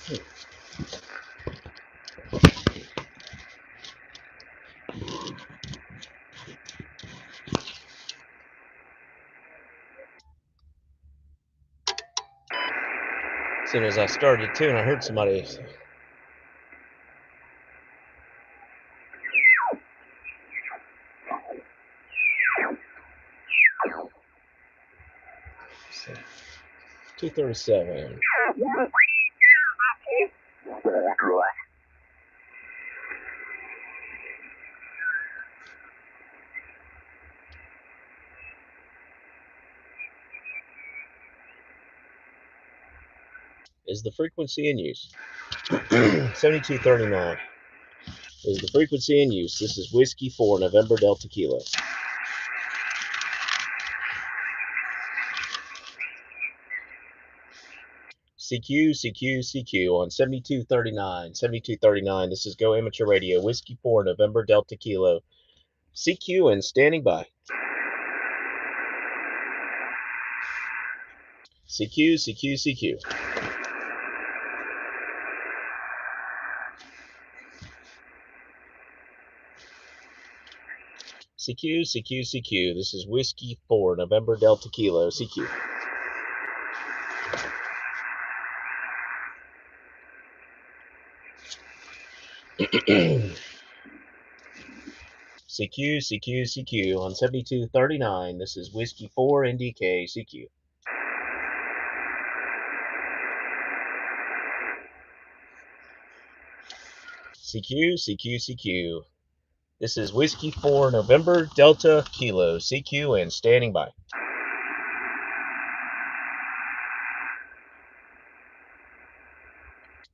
As soon as I started to, and I heard somebody. So, 237. Is the frequency in use? 7239 is the frequency in use. This is Whiskey 4 November Delta Kilo. CQ, CQ, CQ on 7239. 7239, this is Go Amateur Radio. Whiskey 4 November Delta Kilo. CQ and standing by. CQ, CQ, CQ. CQ, CQ, CQ. This is Whiskey 4 November Delta Kilo. CQ. CQ, CQ, CQ on 7239. This is Whiskey 4 NDK. CQ. CQ, CQ, CQ. This is Whiskey 4 November Delta Kilo. CQ and standing by.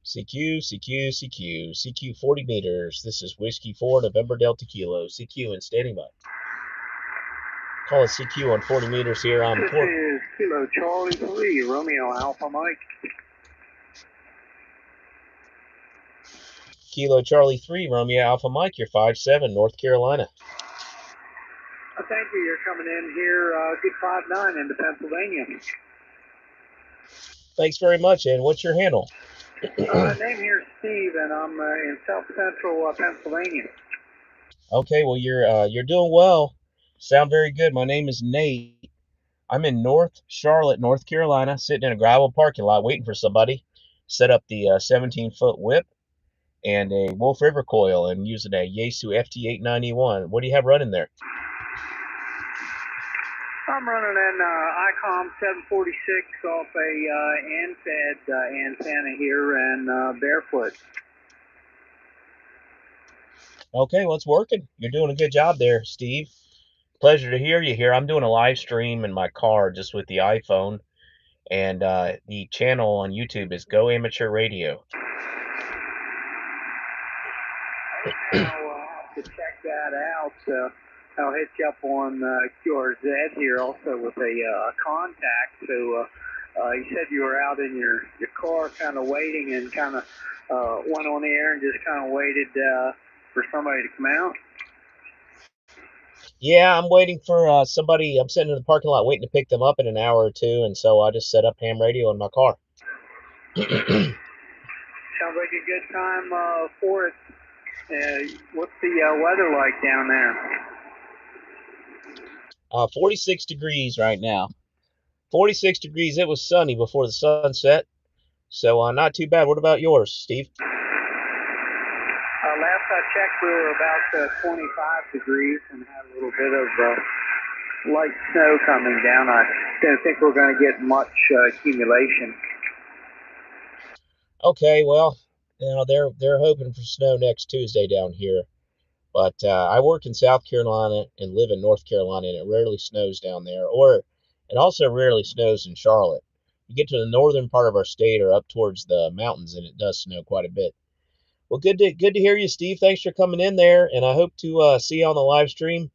CQ, CQ, CQ. CQ 40 meters. This is Whiskey 4 November Delta Kilo. CQ and standing by. Call us CQ on 40 meters here on This is Kilo Charlie 3, Romeo Alpha Mike. Kilo Charlie 3, Romeo Alpha Mike, you're 5'7", North Carolina. Thank you. You're coming in here, good 5'9" into Pennsylvania. Thanks very much. And what's your handle? Name here is Steve, and I'm in South Central Pennsylvania. Okay, well you're doing well. Sound very good. My name is Nate. I'm in North Charlotte, North Carolina, sitting in a gravel parking lot waiting for somebody. Set up the 17-foot whip and a Wolf River coil and using a Yaesu FT891. What do you have running there? I'm running an ICOM 746 off a ANFED antenna here and barefoot. Okay, well, it's working. You're doing a good job there, Steve. Pleasure to hear you here. I'm doing a live stream in my car just with the iPhone, and the channel on YouTube is Go Amateur Radio. I'll have to check that out. I'll hit you up on QRZ here also with a contact. So you said you were out in your car kind of waiting and kind of went on the air and just kind of waited for somebody to come out. Yeah, I'm waiting for somebody. I'm sitting in the parking lot waiting to pick them up in an hour or two, and so I just set up ham radio in my car. Sounds like a good time for it. What's the weather like down there? 46 degrees right now. 46 degrees. It was sunny before the sun set, so not too bad. What about yours, Steve? Last I checked, we were about 25 degrees and had a little bit of light snow coming down. I don't think we're going to get much accumulation. Okay, well, they're hoping for snow next Tuesday down here. But I work in South Carolina and live in North Carolina, and it rarely snows down there. Or it also rarely snows in Charlotte. You get to the northern part of our state or up towards the mountains, and it does snow quite a bit. Well, good to hear you, Steve. Thanks for coming in there, and I hope to see you on the live stream.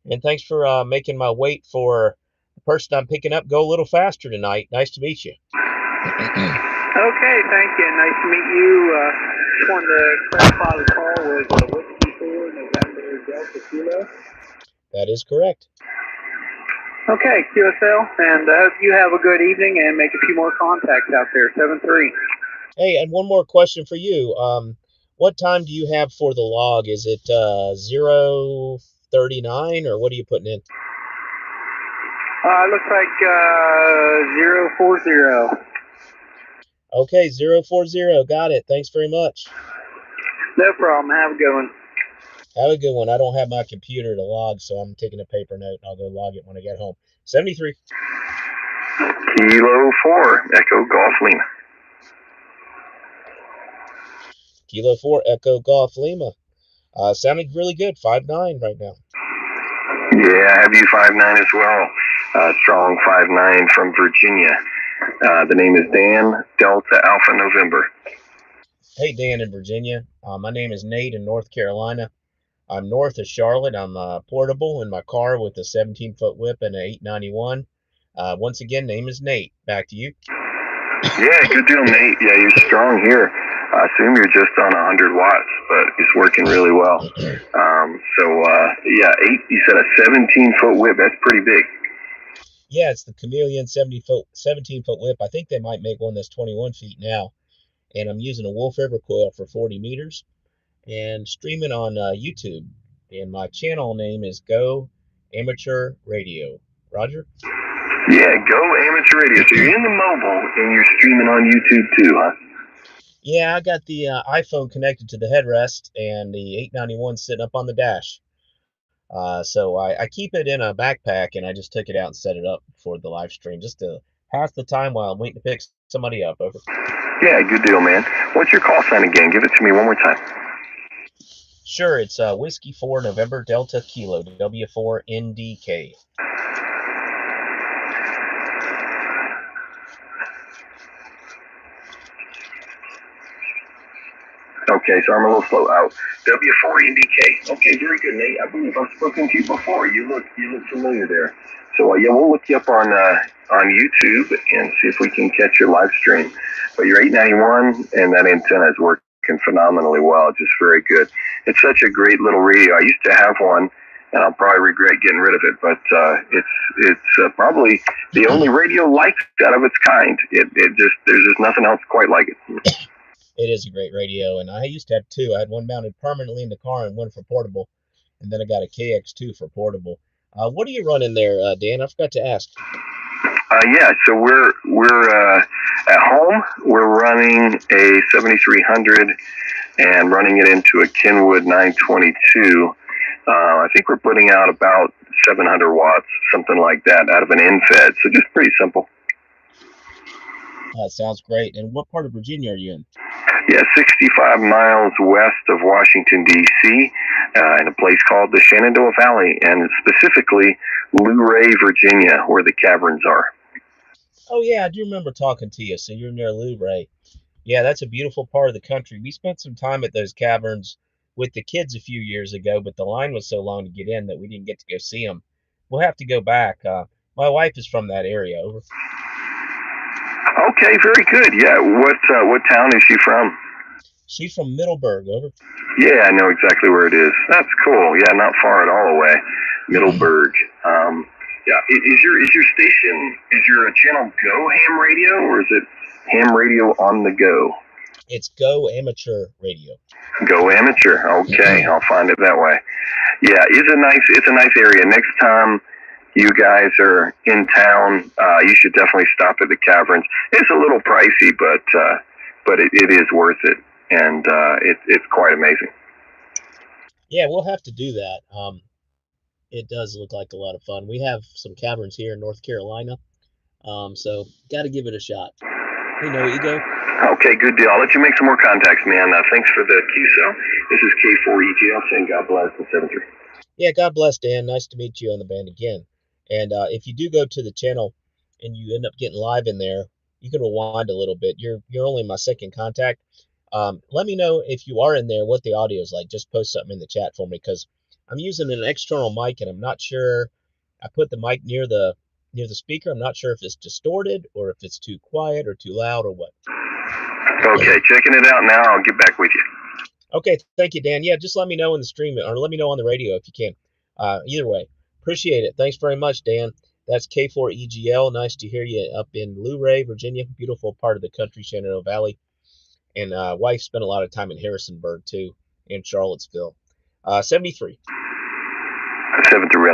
And thanks for making my wait for the person I'm picking up go a little faster tonight. Nice to meet you. Okay, thank you. Nice to meet you. Just wanted to clarify the call was Whiskey 4 November Delta Kilo. That is correct. Okay, QSL, and I hope you have a good evening and make a few more contacts out there. 7-3. Hey, and one more question for you. What time do you have for the log? Is it 0:39 or what are you putting in? Looks like 040. Okay, 040. Got it. Thanks very much. No problem. Have a good one. Have a good one. I don't have my computer to log, so I'm taking a paper note and I'll go log it when I get home. 73. Kilo 4, Echo Golf Lima. Kilo 4, Echo Golf Lima. Sounding really good. 5'9" right now. Yeah, I have you 5'9" as well. Strong 5'9" from Virginia. The name is Dan, Delta Alpha November. Hey, Dan in Virginia. My name is Nate in North Carolina. I'm north of Charlotte. I'm portable in my car with a 17-foot whip and an 891. Once again, name is Nate. Back to you. Yeah, good deal, Nate. Yeah, you're strong here. I assume you're just on 100 watts, but it's working really well. Yeah, you said a 17-foot whip. That's pretty big. Yeah, it's the Chameleon 17-foot whip. I think they might make one that's 21 feet now. And I'm using a Wolf River coil for 40 meters and streaming on YouTube. And my channel name is GoAmateurRadio. Roger? Yeah, GoAmateurRadio. So you're in the mobile and you're streaming on YouTube too, huh? Yeah, I got the iPhone connected to the headrest and the 891 sitting up on the dash. So I keep it in a backpack and I just took it out and set it up for the live stream just to pass the time while I'm waiting to pick somebody up. Over. Yeah, good deal, man. What's your call sign again? Give it to me one more time. Sure, it's Whiskey 4 November Delta Kilo W4NDK. Okay, so I'm a little slow out. W4NDK. Okay, very good, Nate. I believe I've spoken to you before. You look familiar there. So yeah, we'll look you up on YouTube and see if we can catch your live stream. But your 891 and that antenna is working phenomenally well. Just very good. It's such a great little radio. I used to have one, and I'll probably regret getting rid of it. But it's probably the only radio like that of its kind. There's just nothing else quite like it. It is a great radio, and I used to have two. I had one mounted permanently in the car and one for portable, and then I got a KX2 for portable. What are you running there, Dan? I forgot to ask. Yeah, so we're at home. We're running a 7300 and running it into a Kenwood 922. I think we're putting out about 700 watts, something like that, out of an end-fed. So just pretty simple. Sounds great. And what part of Virginia are you in? Yeah, 65 miles west of Washington, D.C., in a place called the Shenandoah Valley, and specifically Luray, Virginia, where the caverns are. Oh, yeah, I do remember talking to you. So you're near Luray. Yeah, that's a beautiful part of the country. We spent some time at those caverns with the kids a few years ago, but the line was so long to get in that we didn't get to go see them. We'll have to go back. My wife is from that area. Over. Okay, very good. Yeah, what town is she from? She's from Middleburg. Over. Yeah, I know exactly where it is. That's cool. Yeah, not far at all away. Middleburg. Yeah, is your station, is your channel Go Ham Radio, or is it Ham Radio on the Go? It's Go Amateur Radio. Go Amateur. Okay, I'll find it that way. Yeah, it's a nice area. Next time you guys are in town, you should definitely stop at the caverns. It's a little pricey, but it is worth it, and it's quite amazing. Yeah, we'll have to do that. It does look like a lot of fun. We have some caverns here in North Carolina, so got to give it a shot. Hey, no ego. Okay, good deal. I'll let you make some more contacts, man. Thanks for the QSO. This is K4EGL saying God bless and 7-3. Yeah, God bless, Dan. Nice to meet you on the band again. And if you do go to the channel and you end up getting live in there, you can rewind a little bit. You're only my second contact. Let me know if you are in there what the audio is like. Just post something in the chat for me because I'm using an external mic and I'm not sure. I put the mic near the speaker. I'm not sure if it's distorted or if it's too quiet or too loud or what. Okay, checking it out now. I'll get back with you. Okay, thank you, Dan. Yeah, just let me know in the stream or let me know on the radio if you can. Either way, appreciate it. Thanks very much, Dan. That's K4EGL. Nice to hear you up in Luray, Virginia. Beautiful part of the country, Shenandoah Valley. And wife spent a lot of time in Harrisonburg, too, and Charlottesville. 73. 73.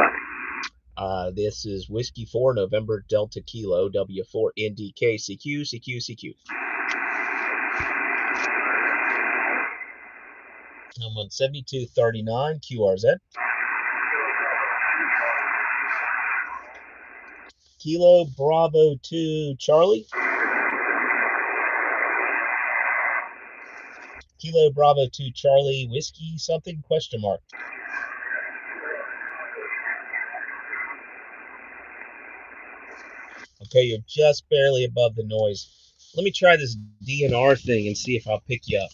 This is Whiskey 4, November Delta Kilo, W4 NDK, CQ, CQ, CQ. I'm on 7239, QRZ. Kilo Bravo 2 Charlie. Kilo Bravo 2 Charlie, whiskey something, question mark. Okay, you're just barely above the noise. Let me try this DNR thing and see if I'll pick you up.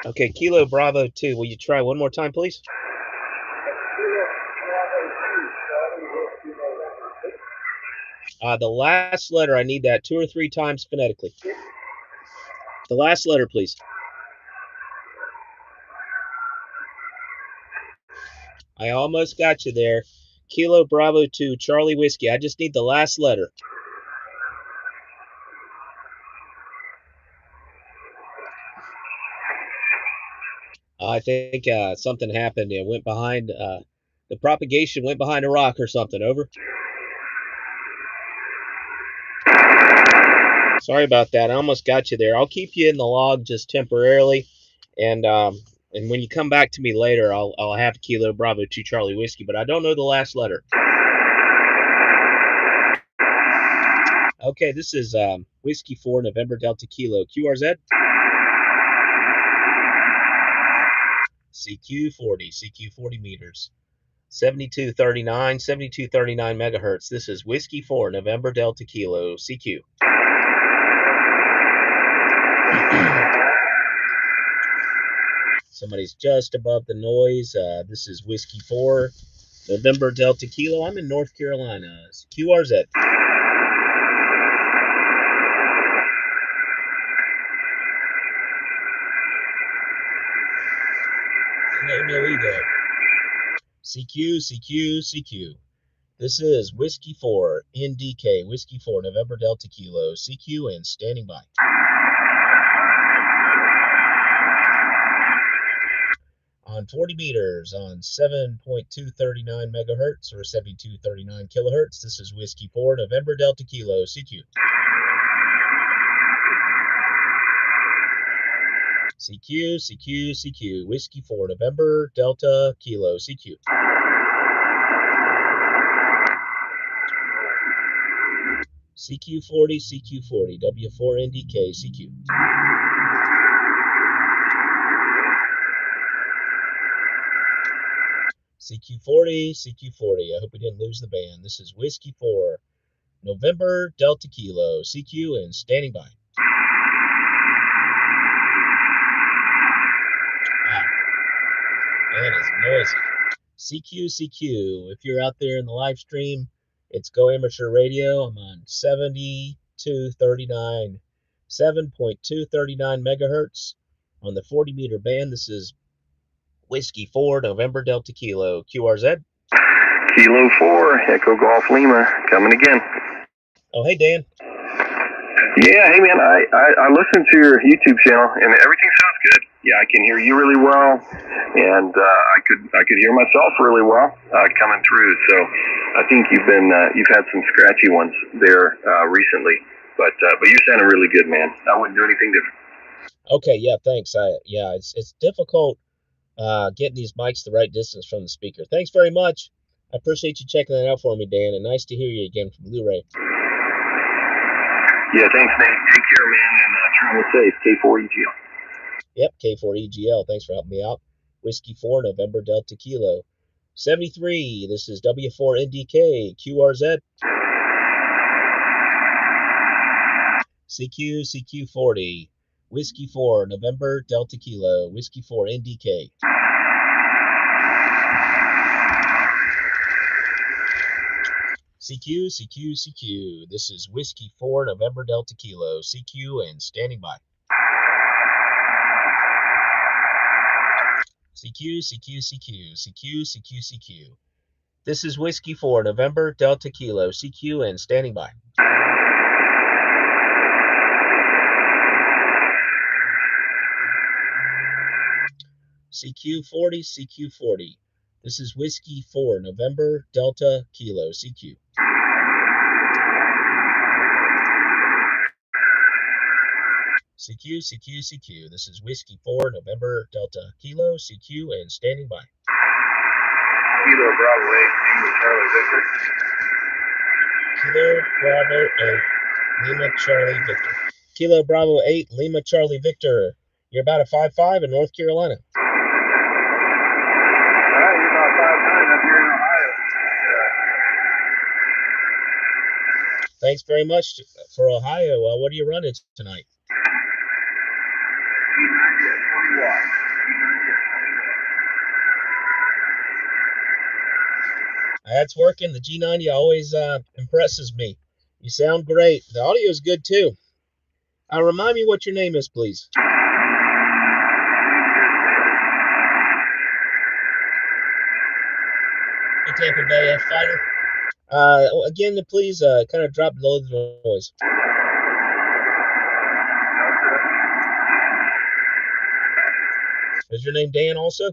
Okay, Kilo Bravo 2. Will you try one more time, please? The last letter, I need that 2 or 3 times phonetically. The last letter, please. I almost got you there. Kilo Bravo 2 Charlie Whiskey. I just need the last letter. I think something happened. It went behind, the propagation went behind a rock or something. Over. Sorry about that. I almost got you there. I'll keep you in the log just temporarily. And when you come back to me later, I'll have Kilo Bravo 2 Charlie Whiskey, but I don't know the last letter. Okay, this is Whiskey 4 November Delta Kilo, QRZ. CQ 40 meters. 7239 megahertz. This is Whiskey 4 November Delta Kilo, CQ. Somebody's just above the noise. This is Whiskey 4 November Delta Kilo. I'm in North Carolina. It's QRZ. No ego. CQ. This is Whiskey 4 NDK, Whiskey 4 November Delta Kilo, CQ, and standing by. On 40 meters on 7.239 megahertz or 7239 kilohertz, this is Whiskey 4 November Delta Kilo, CQ. CQ, Whiskey 4 November Delta Kilo, CQ. CQ40, W4NDK, CQ. CQ40. I hope we didn't lose the band. This is Whiskey 4 November Delta Kilo, CQ, and standing by. That is noisy. CQ. If you're out there in the live stream, it's GoAmateurRadio. I'm on 7.239 megahertz on the 40 meter band. This is Whiskey 4 November Delta Kilo, QRZ. Kilo 4 Echo Golf Lima coming again. Oh, hey Dan. Yeah, hey man, I listened to your YouTube channel and everything sounds good. Yeah, I can hear you really well, and I could hear myself really well coming through. So I think you've had some scratchy ones there recently, but you're sounding really good, man. I wouldn't do anything different. Okay, yeah, thanks. It's difficult getting these mics the right distance from the speaker. Thanks very much. I appreciate you checking that out for me, Dan, and nice to hear you again from Blu-ray. Yeah, thanks, Nate. Take care, man, and travel safe. K4EGL. Yep, K4EGL. Thanks for helping me out. Whiskey 4 November Delta Kilo. 73. This is W4NDK, QRZ. CQ40. Whiskey 4 November Delta Kilo, Whiskey 4 NDK. CQ. This is Whiskey 4 November Delta Kilo, CQ, and standing by. CQ. This is Whiskey 4, November, Delta Kilo, CQ, and standing by. CQ40, CQ40. This is Whiskey 4, November, Delta Kilo, CQ. CQ, CQ, CQ. This is Whiskey 4, November, Delta Kilo, CQ, and standing by. Kilo Bravo 8, Lima Charlie Victor. Kilo Bravo 8, Lima Charlie Victor. Kilo Bravo 8, Lima Charlie Victor. You're about a 5'5" in North Carolina. You're about 5'9" up here in Ohio. Thanks very much for Ohio. What are you running tonight? G90 at 20 watts. That's working. The G90 always impresses me. You sound great. The audio is good too. Remind me what your name is, please. Hey, Tampa Bay F Fighter. Again, please kind of drop below the noise. Is your name Dan also?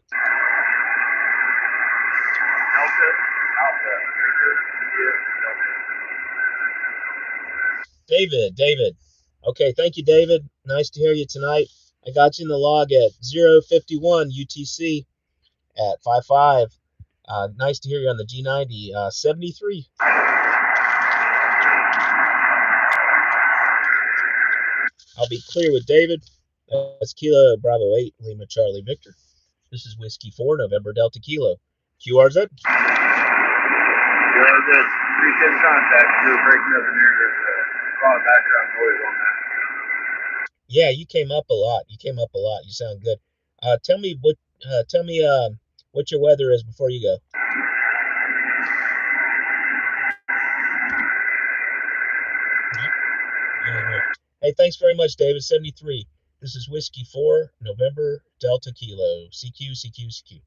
David. Okay, thank you, David. Nice to hear you tonight. I got you in the log at 051 UTC at 55. Nice to hear you on the G90. 73. I'll be clear with David. That's Kilo Bravo 8, Lima Charlie Victor. This is Whiskey 4, November Delta Kilo. QRZ. Good. Appreciate the contact. You're breaking up in there. There's a lot of background noise on that. Yeah, you came up a lot. You sound good. Tell me what your weather is before you go. Hey, thanks very much, David. 73. This is Whiskey 4, November Delta Kilo. CQ, CQ, CQ.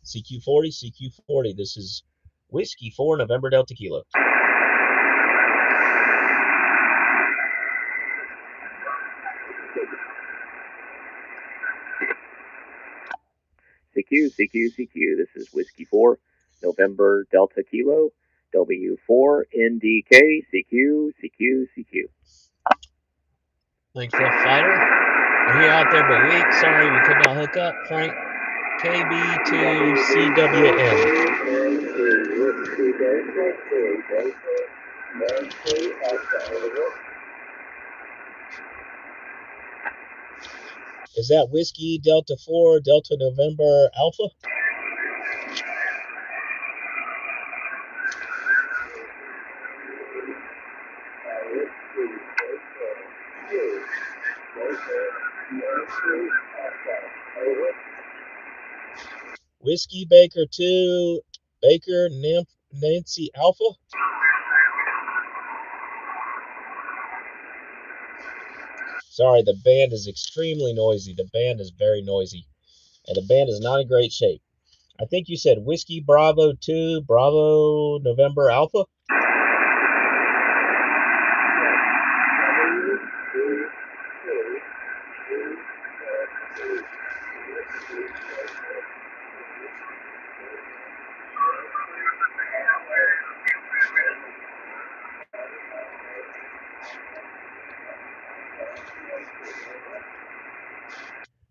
CQ40, CQ40. This is Whiskey 4, November Delta Kilo. CQ, CQ, CQ. This is Whiskey 4, November Delta Kilo, W4 NDK, CQ, CQ, CQ. Thanks, Rough Fighter. We're here out there but weak. Sorry we could not hook up. Frank, KB2CWN. Is that Whiskey Delta 4, Delta November Alpha? Whiskey Baker 2, Baker Nancy Alpha. Sorry, the band is extremely noisy. The band is very noisy. And the band is not in great shape. I think you said Whiskey Bravo 2, Bravo November Alpha?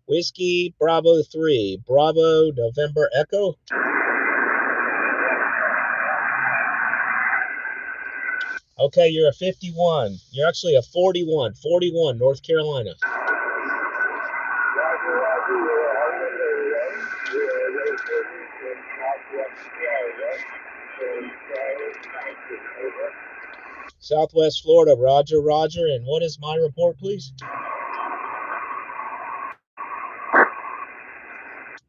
Whiskey Bravo 3, Bravo November Echo. Okay, you're a 51. You're actually a 41. 41, North Carolina. Southwest Florida, Roger, Roger. And what is my report, please?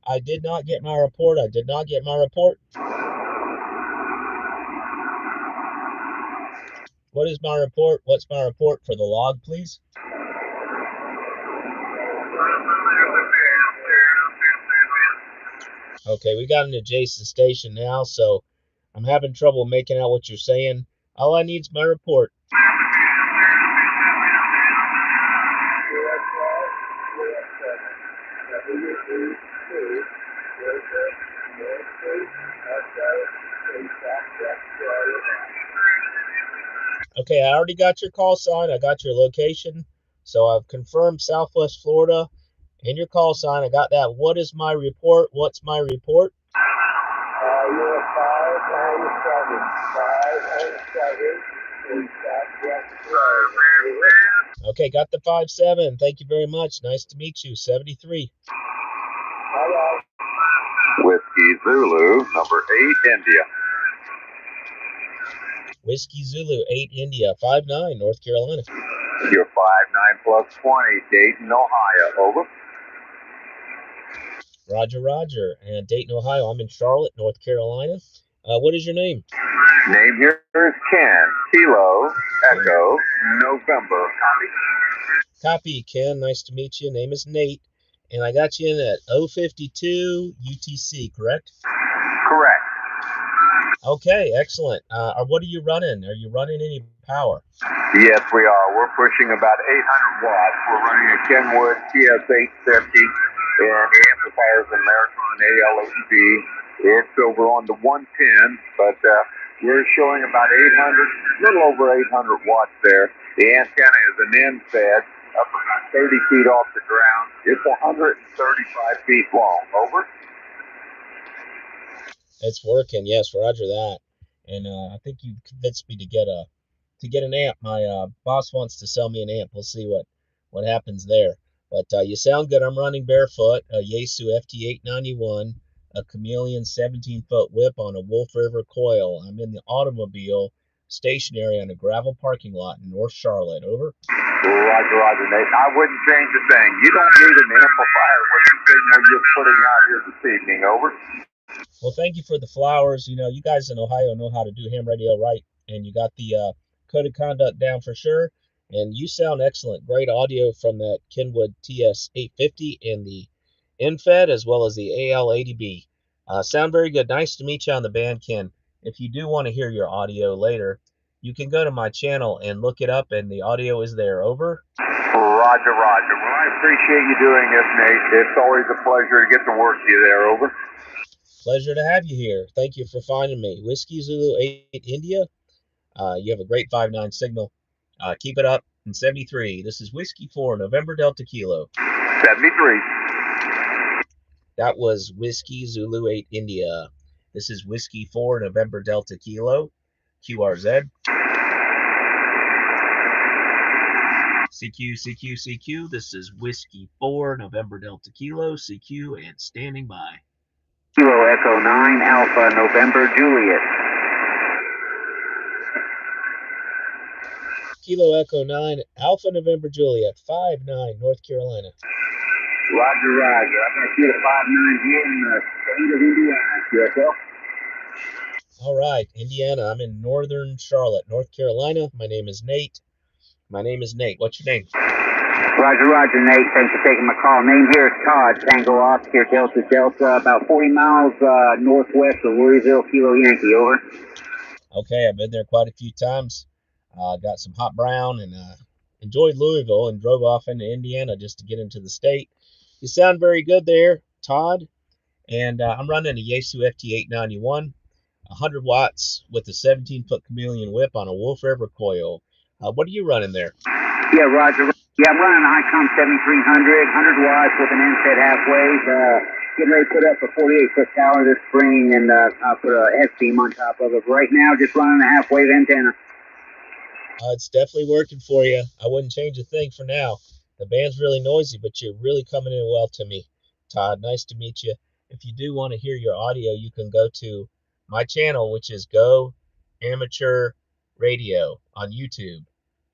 I did not get my report. What is my report? What's my report for the log, please? Okay, we got an adjacent station now, so I'm having trouble making out what you're saying. All I need is my report. Okay, I already got your call sign. I got your location. So I've confirmed Southwest Florida and your call sign. I got that. What is my report? What's my report? You're 597 in Southwest Florida. Okay, got the 57. Thank you very much. Nice to meet you. 73. Whiskey Zulu, number 8, India. Whiskey Zulu, 8 India, 59 North Carolina. You're 59 plus 20, Dayton, Ohio. Over. Roger, Roger. And Dayton, Ohio. I'm in Charlotte, North Carolina. What is your name? Name here is Ken. Kilo, Echo, November. Copy. Copy, Ken. Nice to meet you. Name is Nate. And I got you in at 052 UTC, correct? Correct. Okay, excellent. What are you running? Are you running any power? Yes, we are. We're pushing about 800 watts. We're running a Kenwood TS850, and the amplifiers in Marathon ALHD. It's over on the 110, but we're showing about 800, a little over 800 watts there. The antenna is an end-fed, up about 30 feet off the ground. It's 135 feet long. Over. It's working. Yes, Roger that. And I think you convinced me to get an amp. My boss wants to sell me an amp. We'll see what happens there. But you sound good. I'm running barefoot, a Yaesu FT891, a Chameleon 17-foot whip on a Wolf River coil. I'm in the automobile stationary on a gravel parking lot in North Charlotte. Over. Roger, Roger, Nate. I wouldn't change a thing. You don't need an amplifier with the signal you're putting out here this evening. Over. Well, thank you for the flowers. You know, you guys in Ohio know how to do ham radio right, and you got the code of conduct down for sure. And you sound excellent. Great audio from that Kenwood TS850 and the NFED as well as the AL80B. Sound very good. Nice to meet you on the band, Ken. If you do want to hear your audio later, you can go to my channel and look it up, and the audio is there. Over. Roger, Roger. Well, I appreciate you doing this, Nate. It's always a pleasure to get to work with you there. Over. Pleasure to have you here. Thank you for finding me. Whiskey Zulu 8 India. You have a great 5-9 signal. Keep it up. In 73, this is Whiskey 4, November Delta Kilo. 73. That was Whiskey Zulu 8 India. This is Whiskey 4, November Delta Kilo. QRZ. CQ, CQ, CQ. This is Whiskey 4, November Delta Kilo. CQ and standing by. Kilo Echo 9, Alpha November Juliet. Kilo Echo 9, Alpha November Juliet, 5-9, North Carolina. Roger, Roger. I'm going to see the 5-9 here in the state of Indiana, QSL. All right, Indiana. I'm in northern Charlotte, North Carolina. My name is Nate. What's your name? Roger, Roger, Nate. Thanks for taking my call. Name here is Todd. Tango Oscar, Delta Delta, about 40 miles northwest of Louisville, Kilo Yankee. Over. Okay, I've been there quite a few times. Got some hot brown and enjoyed Louisville and drove off into Indiana just to get into the state. You sound very good there, Todd. And I'm running a Yaesu FT891, 100 watts with a 17-foot Chameleon whip on a Wolf River coil. What are you running there? Yeah, Roger. Yeah, I'm running an ICOM 7300, 100 watts with an NFED half-wave. Getting ready to put up a 48-foot tower this spring, and I'll put a S-beam on top of it. Right now, just running a half-wave antenna. It's definitely working for you. I wouldn't change a thing for now. The band's really noisy, but you're really coming in well to me, Todd. Nice to meet you. If you do want to hear your audio, you can go to my channel, which is GoAmateurRadio on YouTube.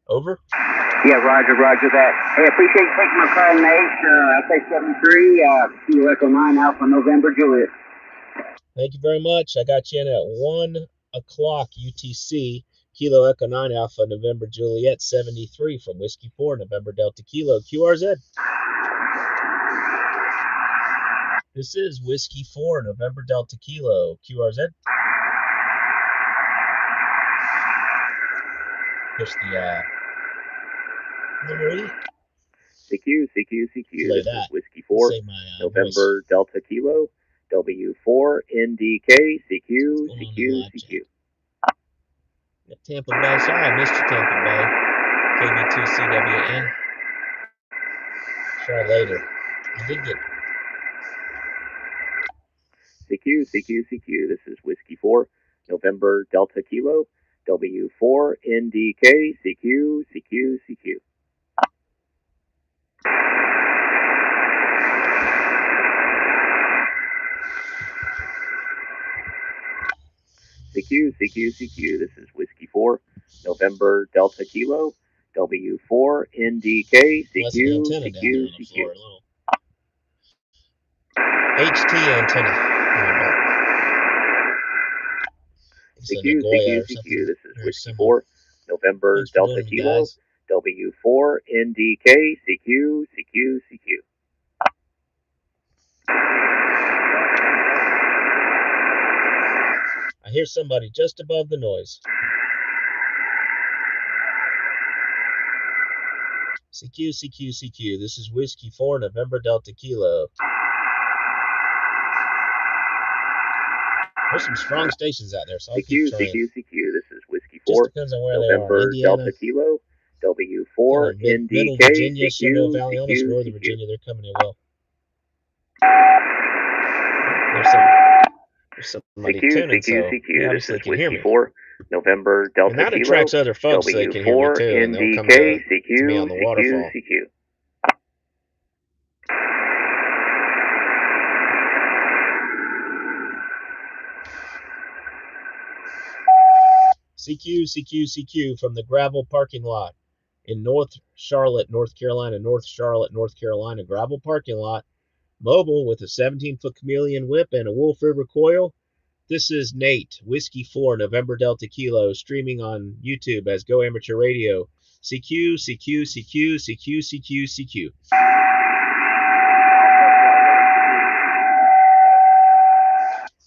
Over. Yeah, Roger, Roger that. Hey, appreciate you taking my call, Nate. I'll say 73, Kilo Echo 9, Alpha November Juliet. Thank you very much. I got you in at 1 o'clock UTC. Kilo Echo 9 Alpha November Juliet 73 from Whiskey 4 November Delta Kilo QRZ. This is Whiskey 4, November Delta Kilo, QRZ. Push the memory. CQ. Play This that. is Whiskey 4, Save my November voice. Delta Kilo, W4NDK, CQ. Got Tampa Bay. Sorry, I missed you, Tampa Bay. KB2CWN. Try later. I did get CQ. This is Whiskey 4, November Delta Kilo, W4NDK, CQ. CQ. This is Whiskey 4, November Delta Kilo, W4NDK, CQ. HT antenna. CQ. This is Whiskey 4, November Delta Kilo, W4NDK, CQ. I hear somebody just above the noise. CQ. This is Whiskey 4, November Delta Kilo. There's some strong stations out there, so I'll keep trying. CQ. This is Whiskey 4, just depends on where November they are. Delta Kilo, W4NDK, Middle Virginia, Shenandoah Valley, almost Northern Virginia, they're coming in well. There's somebody tuning, so they obviously can hear me. 4, November Delta and that Kilo, attracts other folks so they can hear me too, and they'll come to me on the waterfall. CQ from the gravel parking lot in North Charlotte, North Carolina, gravel parking lot, mobile with a 17-foot chameleon whip and a Wolf River coil. This is Nate, Whiskey 4, November Delta Kilo, streaming on YouTube as Go Amateur Radio. CQ.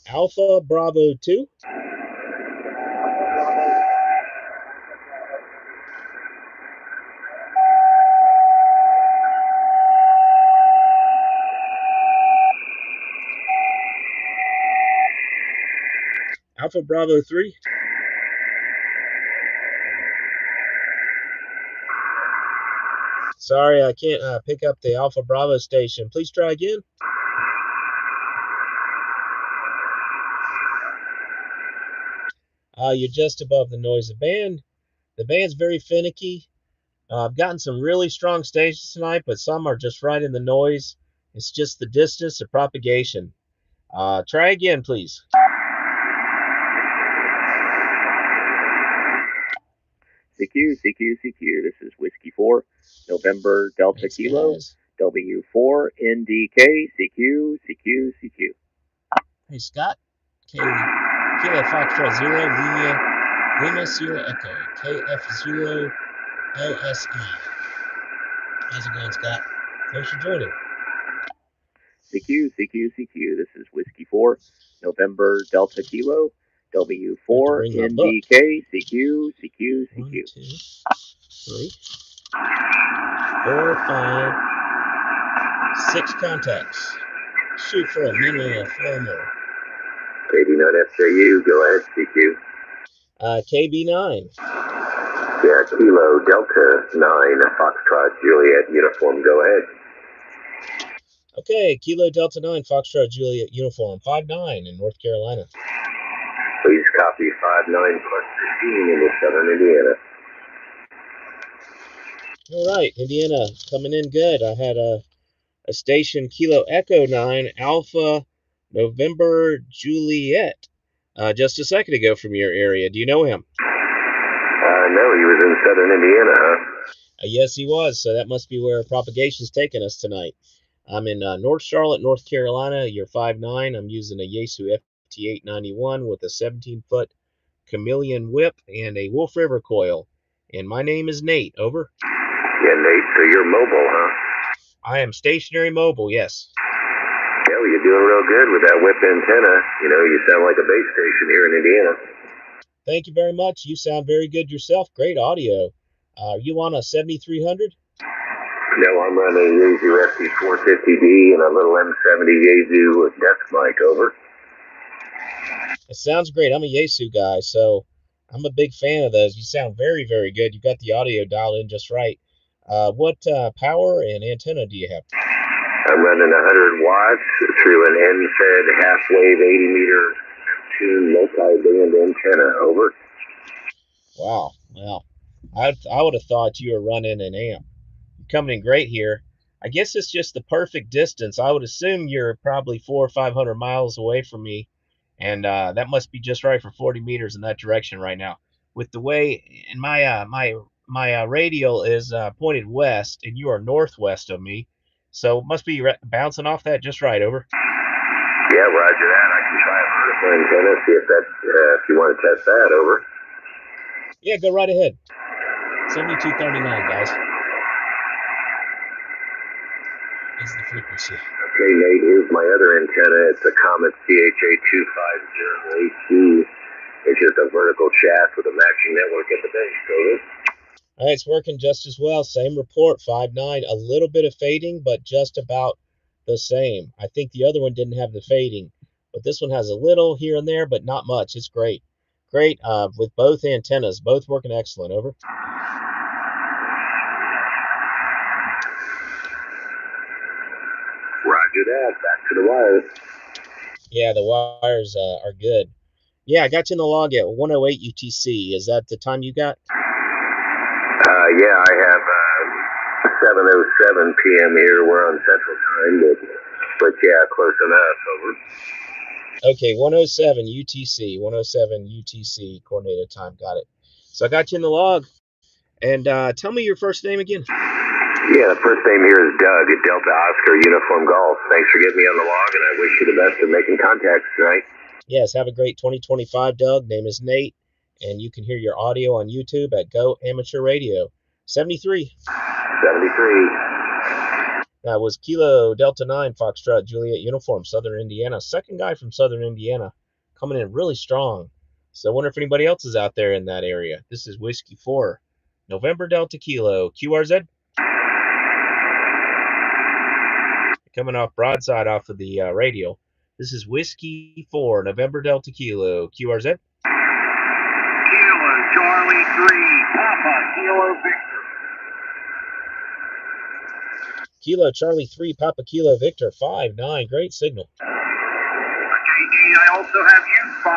Alpha Bravo 2. Alpha Bravo 3. Sorry, I can't pick up the Alpha Bravo station. Please try again. You're just above the noise of band. The band's very finicky. I've gotten some really strong stations tonight, but some are just right in the noise. It's just the distance of propagation. Try again, please. CQ. This is Whiskey 4, November Delta Kilo, W4NDK, CQ. Hey, Scott. Kilo Foxtrot 0, Lima Sierra Echo, KF0 LSE. How's it going, Scott? Thanks for joining. CQ. This is Whiskey 4, November Delta Kilo, W4NDK, CQ. 1, 2, 3, 4, 5, 6 contacts. Shoot for a minimum of 4 more. KB9FJU, go ahead, CQ. KB9. Yeah, Kilo Delta 9, Foxtrot Juliet uniform, go ahead. Okay, Kilo Delta 9, Foxtrot Juliet uniform, 5-9 in North Carolina. Please copy 5-9 plus 15 into southern Indiana. All right, Indiana coming in good. I had a station Kilo Echo 9 Alpha November Juliet just a second ago from your area. Do you know him? No, he was in southern Indiana, huh? Yes, he was. So that must be where propagation's taking us tonight. I'm in North Charlotte, North Carolina. You're 5-9. I'm using a Yaesu FT891 with a 17-foot chameleon whip and a Wolf River coil. And my name is Nate. Over. Yeah, Nate. So you're mobile, huh? I am stationary mobile, yes. well, you're doing real good with that whip antenna. You know, you sound like a base station here in Indiana. Thank you very much. You sound very good yourself. Great audio. Are you on a 7300? No, I'm running a Yaesu FT450D and a little M70 Yaesu with desk mic, over. It sounds great. I'm a Yaesu guy, so I'm a big fan of those. You sound very, very good. You got the audio dialed in just right. What power and antenna do you have? I'm running 100 watts through an end-fed half-wave 80-meter F2 multi-band antenna, over. Wow. Well, I would have thought you were running an amp. You're coming in great here. I guess it's just the perfect distance. I would assume you're probably 400 or 500 miles away from me, and that must be just right for 40 meters in that direction right now. With the way, and my radial is pointed west, and you are northwest of me, so it must be bouncing off that just right, over. Yeah, roger that. I can try a vertical antenna, see if that's, if you want to test that, over. Yeah, go right ahead. 7239, guys. Is the frequency. Okay, Nate, here's my other antenna. It's a Comet CHA250AC. It's just a vertical shaft with a matching network at the base, over. All right, it's working just as well. Same report, 5.9. A little bit of fading, but just about the same. I think the other one didn't have the fading, but this one has a little here and there, but not much. It's great. Great with both antennas, both working excellent, over. Roger that. Back to the wires. Yeah, the wires are good. Yeah, I got you in the log at 108 UTC. Is that the time you got? Yeah, I have 7:07 p.m. here. We're on Central Time, but yeah, close enough, over. Okay, 107 UTC, 107 UTC coordinated time. Got it. So I got you in the log. And tell me your first name again. Yeah, the first name here is Doug at Delta Oscar Uniform Golf. Thanks for getting me on the log, and I wish you the best of making contacts tonight. Yes, have a great 2025, Doug. Name is Nate, and you can hear your audio on YouTube at GoAmateurRadio. 73. 73. That was Kilo Delta 9 Foxtrot Juliet Uniform, Southern Indiana. Second guy from Southern Indiana, coming in really strong. So I wonder if anybody else is out there in that area. This is Whiskey 4, November Delta Kilo, QRZ. Coming off broadside off of the radio. This is Whiskey 4, November Delta Kilo, QRZ. Kilo, Charlie 3, Papa, Kilo Victor. Kilo, Charlie 3, Papa Kilo Victor, 5-9. Great signal. JD, I also have you, 5-9,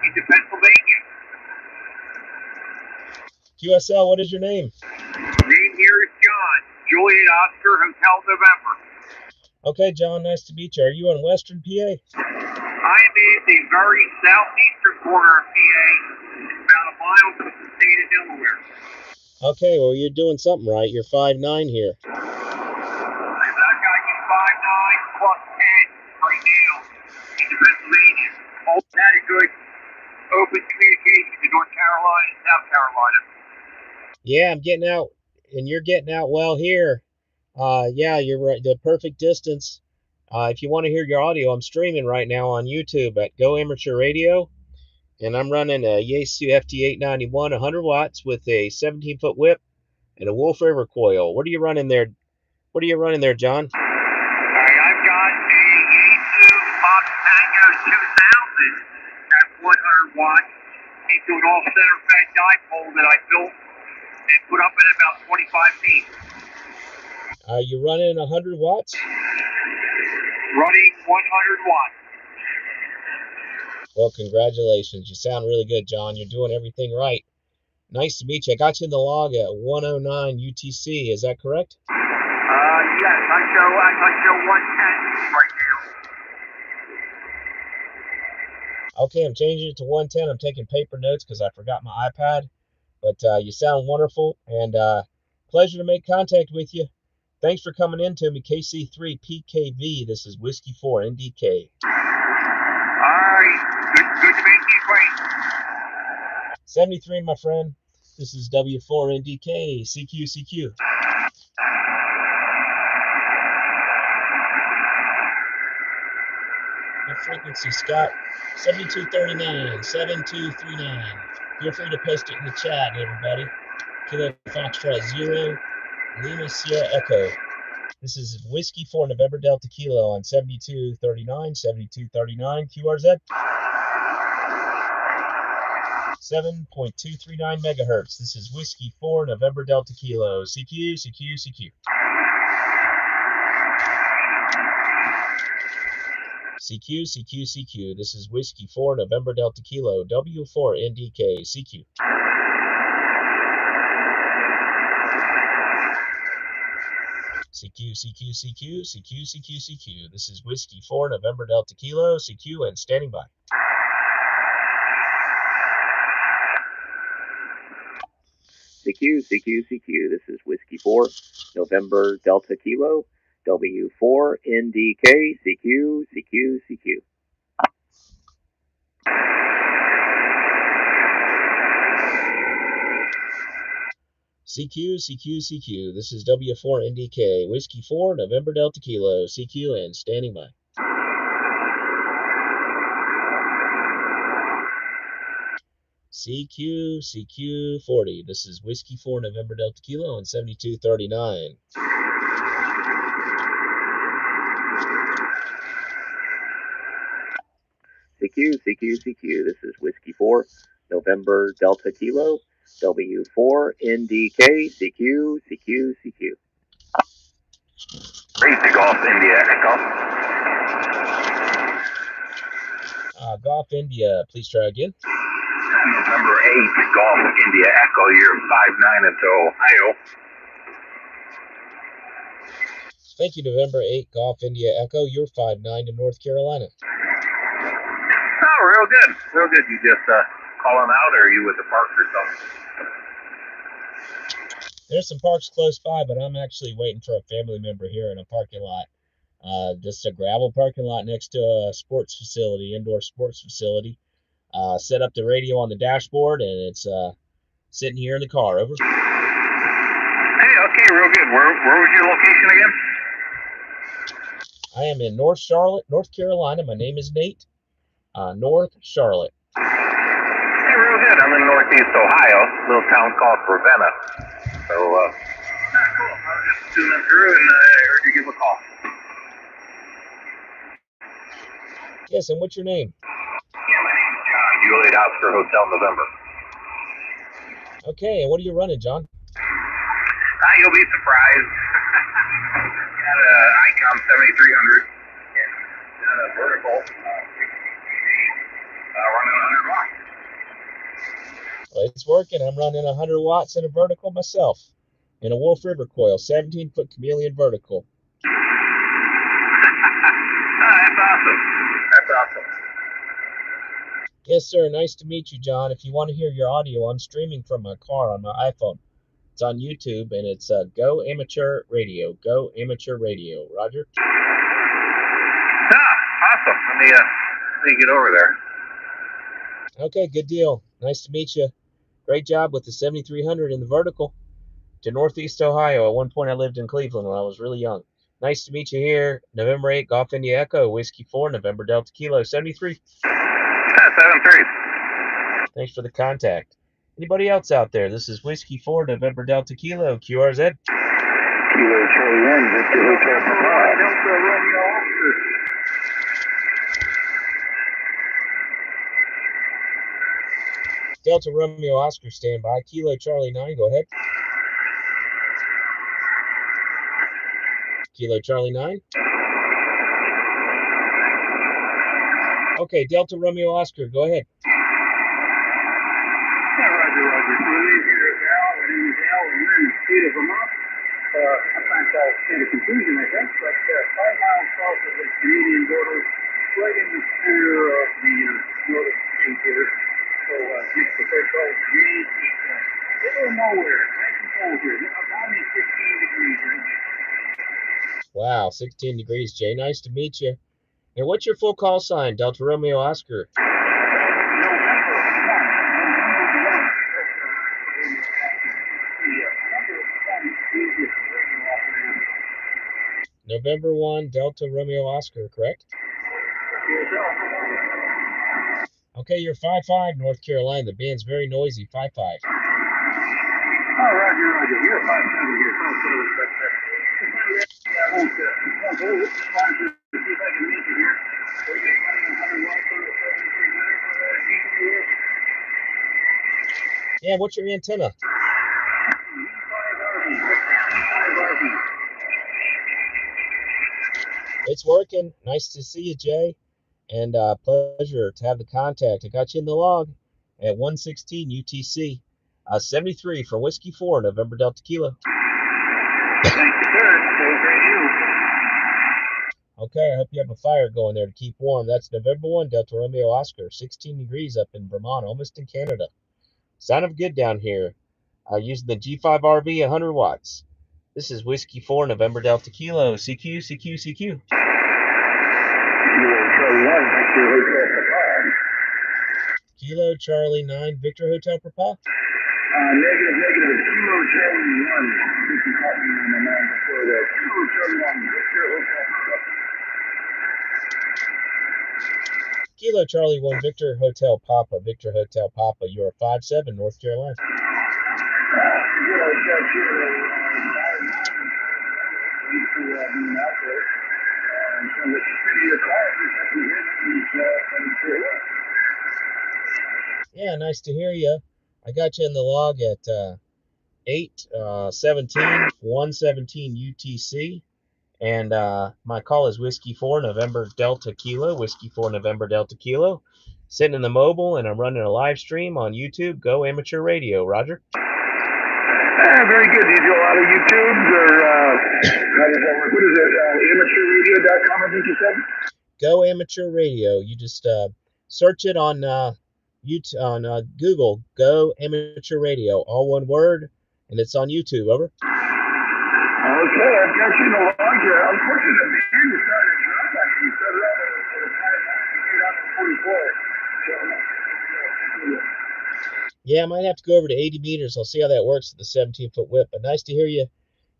into Pennsylvania. QSL, what is your name? Name here is John, Juliet Oscar, Hotel November. Okay, John, nice to meet you. Are you on Western PA? I am in the very southeastern corner of PA, about a mile from the state of Delaware. Okay, well, you're doing something right. You're 5-9 here. I've got you 5-9 plus 10 right now into Pennsylvania. Also had a good open communication to North Carolina and South Carolina. Yeah, I'm getting out, and you're getting out well here. Yeah, you're right. The perfect distance. If you want to hear your audio, I'm streaming right now on YouTube at GoAmateurRadio, and I'm running a Yaesu FT891 100 watts with a 17-foot whip and a Wolf River coil. What are you running there? What are you running there, John? All right, I've got a Yaesu Fox Tango 2000 at 100 watts into an all-center fed dipole that I built and put up at about 25 feet. Are you running 100 watts? Running 100 watts. Well, congratulations. You sound really good, John. You're doing everything right. Nice to meet you. I got you in the log at 109 UTC. Is that correct? Yes, I show 110 right now. Okay, I'm changing it to 110. I'm taking paper notes because I forgot my iPad. But you sound wonderful, and pleasure to make contact with you. Thanks for coming in to me, KC3PKV. This is Whiskey 4 NDK. All right, good to make you acquainted. 73, my friend. This is W4NDK, CQ. frequency, Scott. 7239, 7239. Feel free to post it in the chat, everybody. Kilo Foxtrot 0, Lima Sierra Echo. This is Whiskey 4 November Delta Kilo on 7239, 7239 QRZ. 7.239 megahertz. This is Whiskey 4 November Delta Kilo. CQ, CQ, CQ. CQ, CQ, CQ. This is Whiskey 4 November Delta Kilo. W4NDK. CQ. CQ, CQ, CQ, CQ, CQ, CQ. This is Whiskey 4 November Delta Kilo. CQ and standing by. CQ, CQ, CQ. This is Whiskey 4 November Delta Kilo. W4NDK. CQ, CQ, CQ. CQ, CQ, CQ. This is W4NDK. Whiskey 4 November Delta Kilo. CQ and standing by. CQ, CQ 40. This is Whiskey 4 November Delta Kilo on 7239. CQ, CQ, CQ. This is Whiskey 4 November Delta Kilo. W4NDK. CQ, CQ, CQ. Great to Golf India Echo. Golf India, please try again. November 8, Golf India Echo, you're 5-9 into Ohio. Thank you, November 8, Golf India Echo. You're 5-9 to North Carolina. Oh, real good. Real good. You just calling out, or are you with the park or something? There's some parks close by, but I'm actually waiting for a family member here in a parking lot. Just a gravel parking lot next to a sports facility, indoor sports facility. Set up the radio on the dashboard, and it's sitting here in the car. Over. Hey, okay, real good. Where was your location again? I am in North Charlotte, North Carolina. My name is Nate. North Charlotte. Hey, real good. I'm in Northeast Ohio, a little town called Ravenna. So, cool. I was just tuning through, and I heard you give a call. Yes, and what's your name? Yeah, my name is John. Juliet Oscar Hotel November. Okay, and what are you running, John? You'll be surprised. Got a Icom 7300 and a vertical, running 100 watts. Well, it's working. I'm running 100 watts in a vertical myself. In a Wolf River coil, 17-foot chameleon vertical. That's awesome. That's awesome. Yes, sir. Nice to meet you, John. If you want to hear your audio, I'm streaming from my car on my iPhone. It's on YouTube, and it's GoAmateurRadio. GoAmateurRadio. Roger? Awesome. Let me get over there. Okay, good deal. Nice to meet you. Great job with the 7300 in the vertical to Northeast Ohio. At one point, I lived in Cleveland when I was really young. Nice to meet you here. November 8, Golf India Echo, Whiskey 4, November Delta Kilo, 73. 73. Thanks for the contact. Anybody else out there? This is Whiskey 4, November Delta Kilo, QRZ. Kilo Charlie 1, Victor Hotel Papa. Delta Romeo Oscar. Delta Romeo Oscar, stand by. Kilo Charlie 9, go ahead. Kilo Charlie 9. Okay, Delta Romeo Oscar, go ahead. Roger. My name here is Al. My name is Al, and we're in the state of Vermont. Sometimes I'll kind of confusion, I think, but 5 miles south of the Canadian border, right in the center of the northern state here. So next to Fred College Green, middle of nowhere, nice and cold here. About 16 degrees right now. Wow, 16 degrees, Jay. Nice to meet you. And what's your full call sign, Delta Romeo Oscar? November 1, Delta Romeo Oscar, correct? Okay, you're 5-5, North Carolina. The band's very noisy. 5-5. Oh, Roger. You're 5-7 here. 5-7. We'll sponsor to see if I can make it here. We're getting 100 watts on the 7300 Yeah, what's your antenna? It's working. Nice to see you, Jay. And pleasure to have the contact. I got you in the log at 116 UTC. 73 for Whiskey 4, November Delta Kilo. Thank you, sir. Okay, I hope you have a fire going there to keep warm. That's November 1, Delta Romeo Oscar. 16 degrees up in Vermont, almost in Canada. Sound of good down here. Using the G5 RV, 100 watts. This is Whiskey 4, November Delta Kilo. CQ, CQ, CQ. Kilo Charlie 9, Victor Hotel Papa. Negative. Kilo Charlie 1. You caught me on the line before that. Kilo Charlie 1, Victor Hotel Papa. Kilo Charlie 1, Victor Hotel Papa. Victor Hotel Papa. You're 5-7, North Carolina. Yeah, nice to hear you. I got you in the log at 8-17, 117 UTC. And my call is Whiskey 4, November Delta Kilo. Whiskey 4, November Delta Kilo. Sitting in the mobile, and I'm running a live stream on YouTube. Go Amateur Radio. Roger. Very good. Do you do a lot of YouTubes or how does that work? What is it? AmateurRadio.com, I think you said? Go Amateur Radio. You just search it on YouTube, on Google. Go Amateur Radio, all one word, and it's on YouTube. Over. Okay, I've got you in the log here. Unfortunately, the band is starting to drop on you. You started out at a 44. Yeah, I might have to go over to 80 meters. I'll see how that works with the 17-foot whip. But nice to hear you.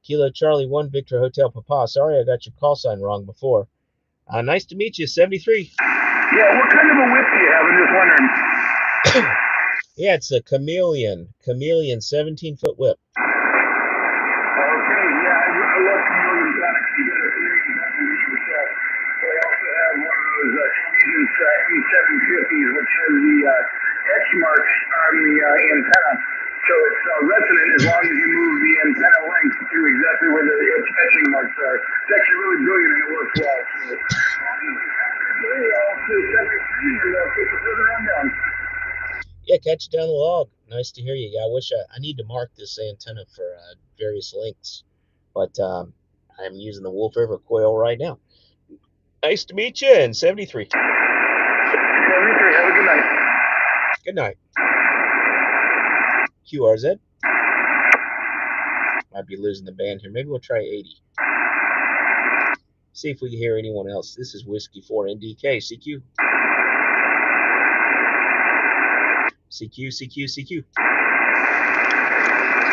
Kilo Charlie 1, Victor Hotel Papa. Sorry I got your call sign wrong before. Nice to meet you, 73. Yeah, what kind of a whip do you have? I'm just wondering. Yeah, it's a Chameleon 17-foot whip. Okay, yeah, I love Chameleon products. You got a Chameleon product yourself. They also have one of those Chameleon's M750s, which has the etch marks on the antenna. So it's resonant as long as you move the antenna length to exactly where the etching marks are. It's actually really brilliant and it works well. So, yeah, catch it down the log. Nice to hear you. Yeah, I wish I need to mark this antenna for various lengths, but I'm using the Wolf River coil right now. Nice to meet you, and 73. 73, have a good night. Good night. QRZ. Might be losing the band here. Maybe we'll try 80. See if we can hear anyone else. This is Whiskey 4 NDK. CQ. CQ, CQ, CQ.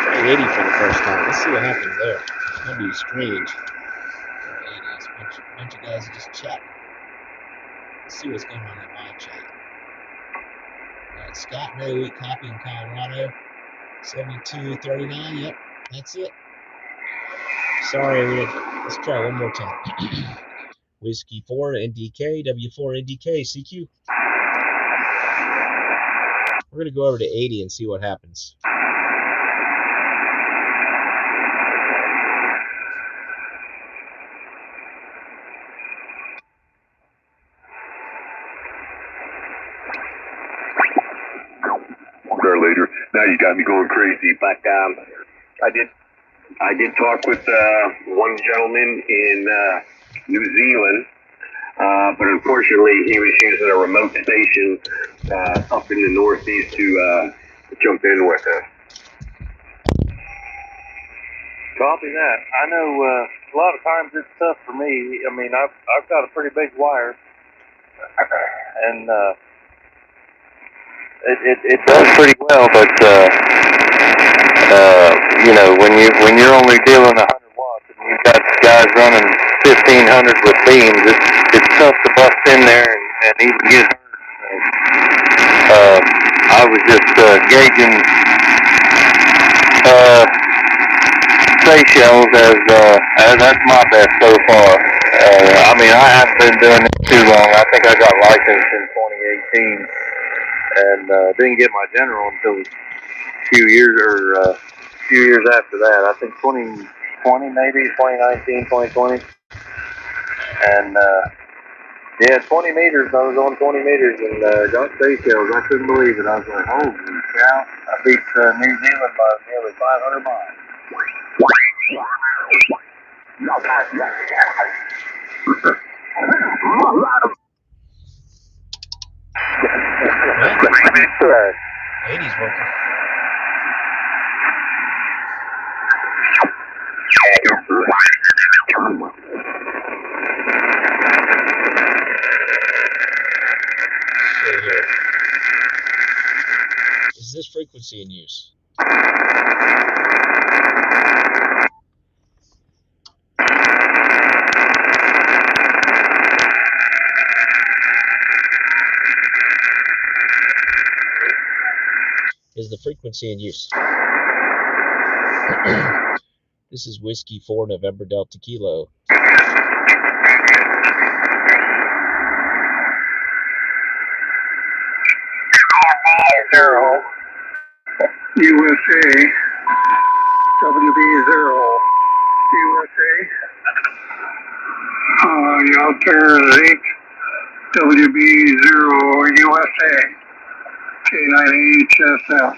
Try 80 for the first time. Let's see what happens there. That'd be strange. 80. It's a bunch of guys just chatting. Let's see what's going on in my chat. Scott, very weak copy in Colorado. 7239. Yep, that's it. Sorry, let's try one more time. Whiskey 4 NDK, W4 NDK, CQ. We're going to go over to 80 and see what happens. Later. Now you got me going crazy. But I did talk with one gentleman in New Zealand, but unfortunately he was using a remote station up in the Northeast to jump in with us. Copy that. I know a lot of times it's tough for me. I mean, I've got a pretty big wire, and it does pretty well, but you know, when you're only dealing 100 watts and you've got guys running 1500 with beams, it's tough to bust in there and even get hurt. I was just gauging Seychelles as that's my best so far. I mean, I haven't been doing this too long. I think I got licensed in 2018, and didn't get my general until a few years after that. I think 2020, maybe 2019, 2020, and yeah, 20 meters. I was on 20 meters and got Seychelles. I couldn't believe it. I was like, holy cow! I beat New Zealand by nearly 500 miles. Well, 80's working. Here. Is this frequency in use? Is the frequency in use? This is Whiskey 4 November Delta Kilo. USA, WB0, USA. You out there, 8, WB0, USA, K9HSF.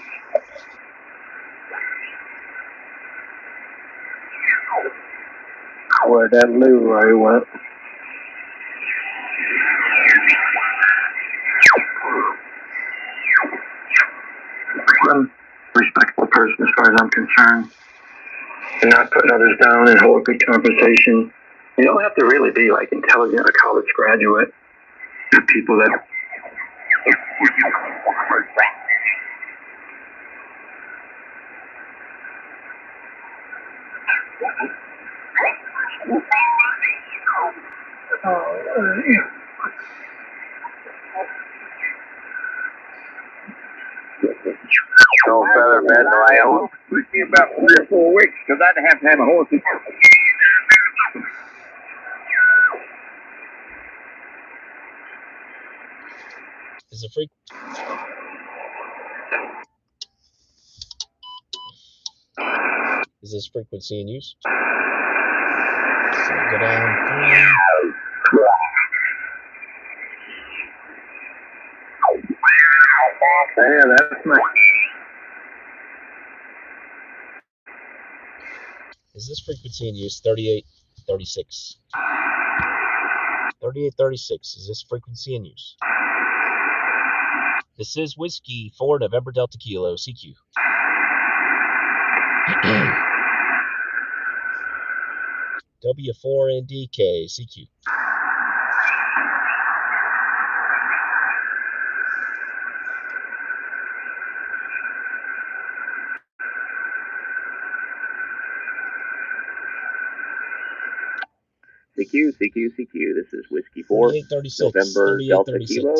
Where'd that Blu-ray went? I'm a respectful person as far as I'm concerned. And not putting others down and hold a good conversation. You don't have to really be like intelligent, a college graduate. The people that No feather bed, no lamb. Took me about 3 or 4 weeks because I'd have to have a horse. Is the Is this frequency in use? So go down 3. Yeah, that's my. Is this frequency in use? 3836. 3836. Is this frequency in use? This is Whiskey 4 November Delta Kilo, CQ. W4NDK, CQ. CQ, CQ, CQ. This is Whiskey 4, November Delta Kilo,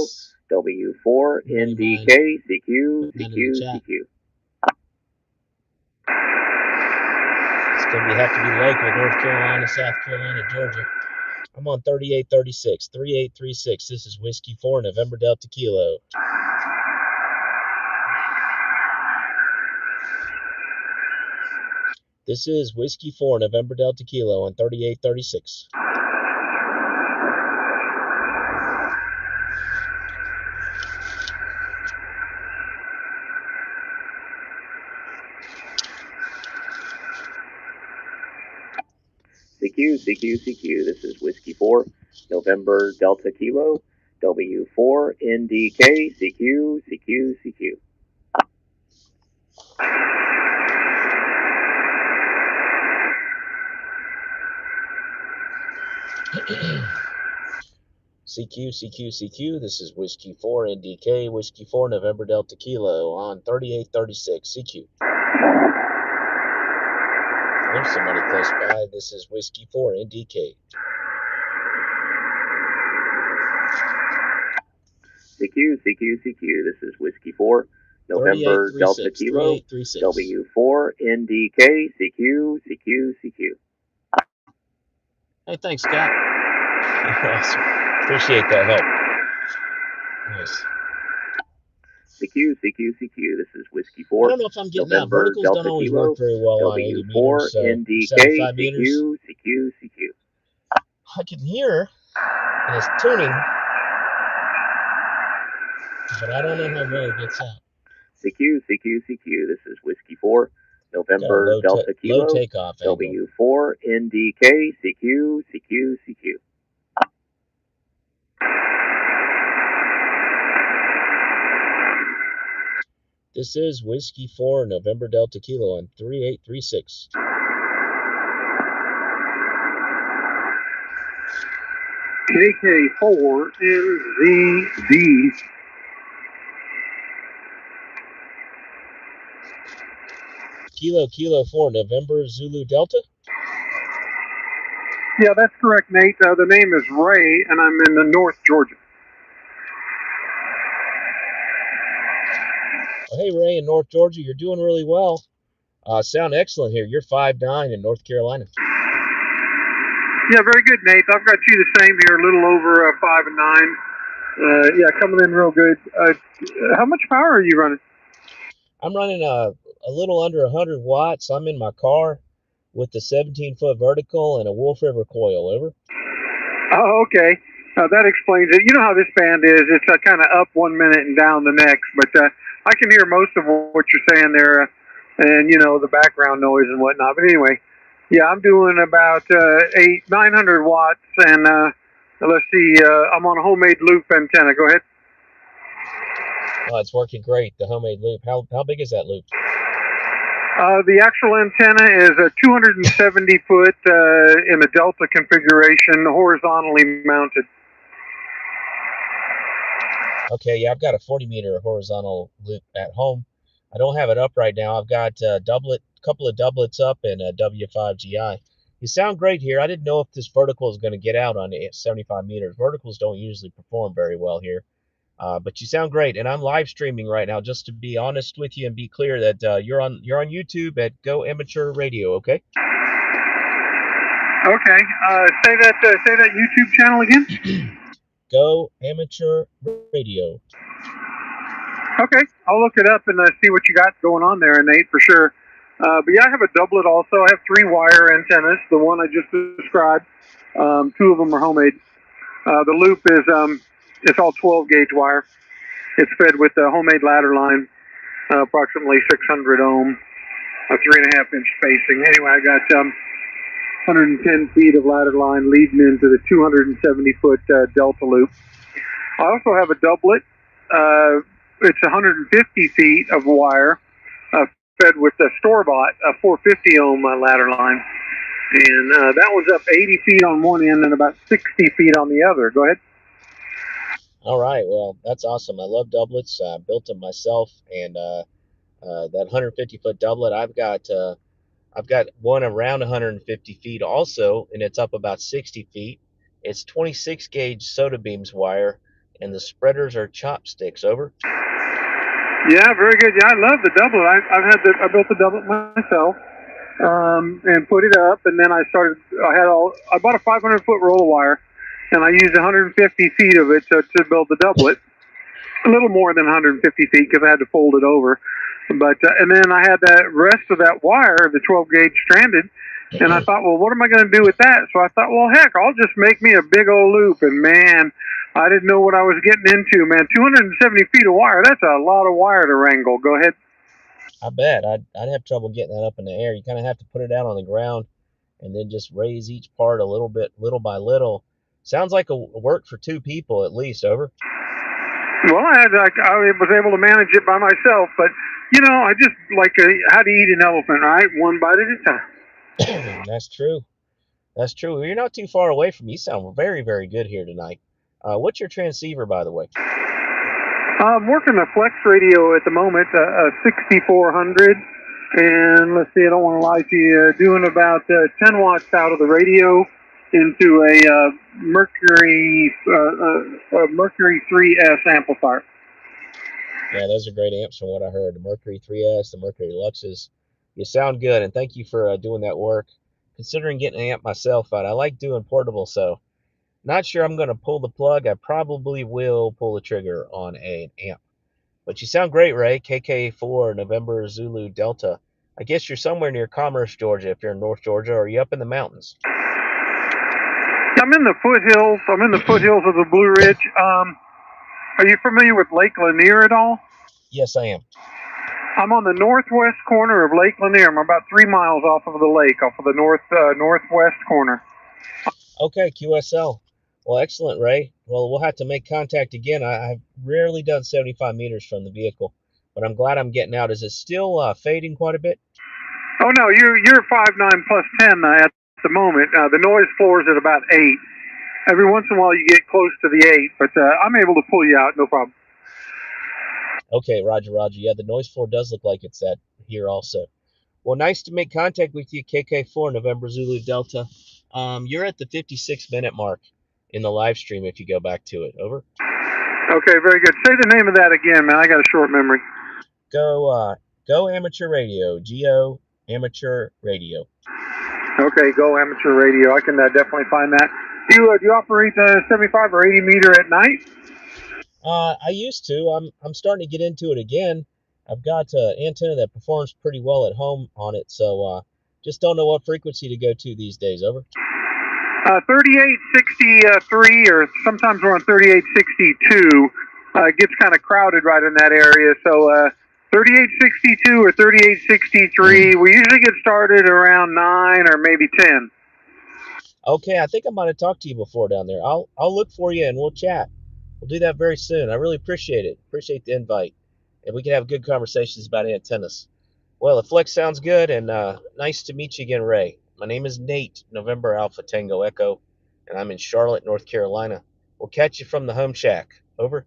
W4 NDK, CQ, CQ, CQ. It's going to have to be local, North Carolina, South Carolina, Georgia. I'm on 3836, 3836. This is Whiskey 4 November Delta Kilo. This is Whiskey 4 November Delta Kilo on 3836. CQ, CQ, CQ. This is Whiskey 4, November Delta Kilo, W4 NDK, CQ, CQ, CQ. CQ, CQ, CQ. This is Whiskey 4 NDK, Whiskey 4 November Delta Kilo on 3836, CQ. There's somebody close by. This is Whiskey 4 NDK. CQ, this is Whiskey 4, November Delta Kilo, W4 NDK, CQ. Hey, thanks, Scott. Awesome. Appreciate that help. Nice. CQ, this is Whiskey I 4, don't know if I'm getting November that. Verticals Delta don't always Kilo, work very well on 80 W4 meters, so NDK, 75 meters. CQ. I can hear and it's tuning, but I don't know how well it gets out. CQ, this is Whiskey 4, November Delta Kilo, low takeoff angle. W4 NDK, CQ. This is Whiskey 4, November Delta Kilo on 3836. KK4 NZD. Kilo 4, November Zulu Delta? Yeah, that's correct, Nate. The name is Ray, and I'm in the North Georgia. Oh, hey, Ray, in North Georgia, you're doing really well. Sound excellent here. You're 5'9" in North Carolina. Yeah, very good, Nate. I've got you the same here, a little over 5 and 9. Yeah, coming in real good. How much power are you running? I'm running a little under 100 watts. I'm in my car with the 17-foot vertical and a Wolf River coil. Over. Oh, okay. That explains it. You know how this band is. It's kind of up 1 minute and down the next. But I can hear most of what you're saying there, and, the background noise and whatnot. But anyway, yeah, I'm doing about 900 watts. And let's see, I'm on a homemade loop antenna. Go ahead. Oh, it's working great, the homemade loop. How big is that loop? The actual antenna is a 270 foot in a Delta configuration, horizontally mounted. Okay, yeah, I've got a 40 meter horizontal loop at home. I don't have it up right now. I've got a couple of doublets up and a W5GI. You sound great here. I didn't know if this vertical is going to get out on 75 meters. Verticals don't usually perform very well here. But you sound great, and I'm live streaming right now. Just to be honest with you and be clear that you're on YouTube at GoAmateurRadio. Okay. Okay. Say that YouTube channel again. GoAmateurRadio. Okay, I'll look it up and see what you got going on there, Nate, for sure. But yeah, I have a doublet also. I have 3 wire antennas. The one I just described. 2 of them are homemade. The loop is it's all 12 gauge wire. It's fed with a homemade ladder line, approximately 600 ohm, a 3.5 inch spacing. Anyway, I got 110 feet of ladder line leading into the 270 foot Delta loop. I also have a doublet. It's 150 feet of wire fed with a store-bought 450 ohm ladder line. And that one's up 80 feet on one end and about 60 feet on the other. Go ahead. All right. Well, that's awesome. I love doublets. I built them myself, and that 150-foot doublet, I've got one around 150 feet also, and it's up about 60 feet. It's 26 gauge soda beams wire, and the spreaders are chopsticks. Over. Yeah, very good. Yeah, I love the doublet. I built the doublet myself and put it up, and then I bought a 500-foot roll of wire, and I used 150 feet of it to build the doublet. A little more than 150 feet because I had to fold it over. But and then I had the rest of that wire, the 12 gauge stranded, and I thought, well, what am I going to do with that? So I thought, well, heck, I'll just make me a big old loop. And man, I didn't know what I was getting into, man. 270 feet of wire, that's a lot of wire to wrangle. Go ahead. I bet. I'd have trouble getting that up in the air. You kind of have to put it out on the ground and then just raise each part a little bit, little by little. Sounds like a work for 2 people at least. Over. Well, I was able to manage it by myself, but I just like how to eat an elephant, right? One bite at a time. That's true. That's true. You're not too far away from me. You sound very, very good here tonight. What's your transceiver, by the way? I'm working a flex radio at the moment, a 6400, and let's see, I don't want to lie to you, doing about 10 watts out of the radio into a Mercury Mercury 3S amplifier. Yeah, those are great amps from what I heard. The Mercury 3S, the Mercury Luxes. You sound good, and thank you for doing that work. Considering getting an amp myself, but I like doing portable, so not sure I'm going to pull the plug. I probably will pull the trigger on an amp. But you sound great, Ray. KK4 November Zulu Delta. I guess you're somewhere near Commerce, Georgia, if you're in North Georgia, or are you up in the mountains? I'm in the foothills. I'm in the foothills of the Blue Ridge. Are you familiar with Lake Lanier at all? Yes, I am. I'm on the northwest corner of Lake Lanier. I'm about 3 miles off of the lake, off of the northwest corner. Okay, QSL. Well, excellent, Ray. Well, we'll have to make contact again. I've rarely done 75 meters from the vehicle, but I'm glad I'm getting out. Is it still fading quite a bit? Oh no, you're 5.9 plus 10 at the moment. The noise floor is at about 8. Every once in a while you get close to the 8, but I'm able to pull you out, no problem. Okay, Roger, Roger. Yeah, the noise floor does look like it's at here also. Well, nice to make contact with you, KK4 November Zulu Delta. You're at the 56-minute mark in the live stream if you go back to it. Over. Okay, very good. Say the name of that again, man. I got a short memory. Go Amateur Radio. GoAmateurRadio. Okay, GoAmateurRadio. I can definitely find that. Do you operate 75 or 80 meter at night? I used to. I'm starting to get into it again. I've got an antenna that performs pretty well at home on it, so just don't know what frequency to go to these days. Over. 3863, or sometimes we're on 3862. It gets kind of crowded right in that area, so 3862 or 3863. We usually get started around 9 or maybe 10. Okay, I think I might have talked to you before down there. I'll look for you and we'll chat. We'll do that very soon. I really appreciate it. Appreciate the invite, and we can have good conversations about antennas. Well, the flex sounds good, and nice to meet you again, Ray. My name is Nate, November Alpha Tango Echo, and I'm in Charlotte, North Carolina. We'll catch you from the home shack. Over.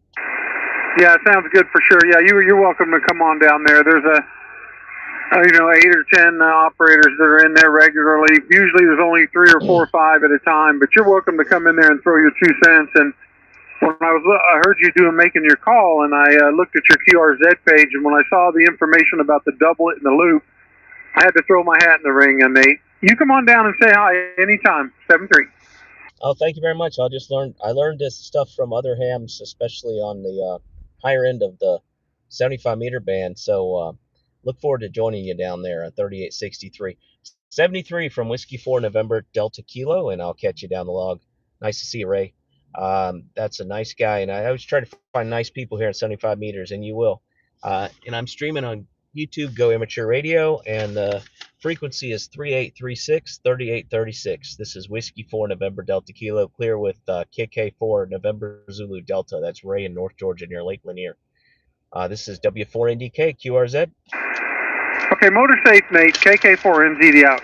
Yeah, sounds good for sure. Yeah, you're welcome to come on down there. There's 8 or 10 operators that are in there regularly. Usually there's only 3 or 4 or 5 at a time, but you're welcome to come in there and throw your 2 cents. And when I heard you making your call, and I looked at your QRZ page, and when I saw the information about the doublet and the loop, I had to throw my hat in the ring. And Nate, you come on down and say hi anytime. 7-3. Oh, thank you very much. I learned this stuff from other hams, especially on the higher end of the 75 meter band. So look forward to joining you down there at 3863. 73 from Whiskey 4 November Delta Kilo, and I'll catch you down the log. Nice to see you, Ray. That's a nice guy, and I always try to find nice people here at 75 meters, and you will. And I'm streaming on YouTube, Go Amateur Radio, and the frequency is 3836 3836. This is Whiskey 4 November Delta Kilo, clear with KK4 November Zulu Delta. That's Ray in North Georgia near Lake Lanier. This is W4NDK QRZ. Okay, motor safe, Nate. KK4NZD out.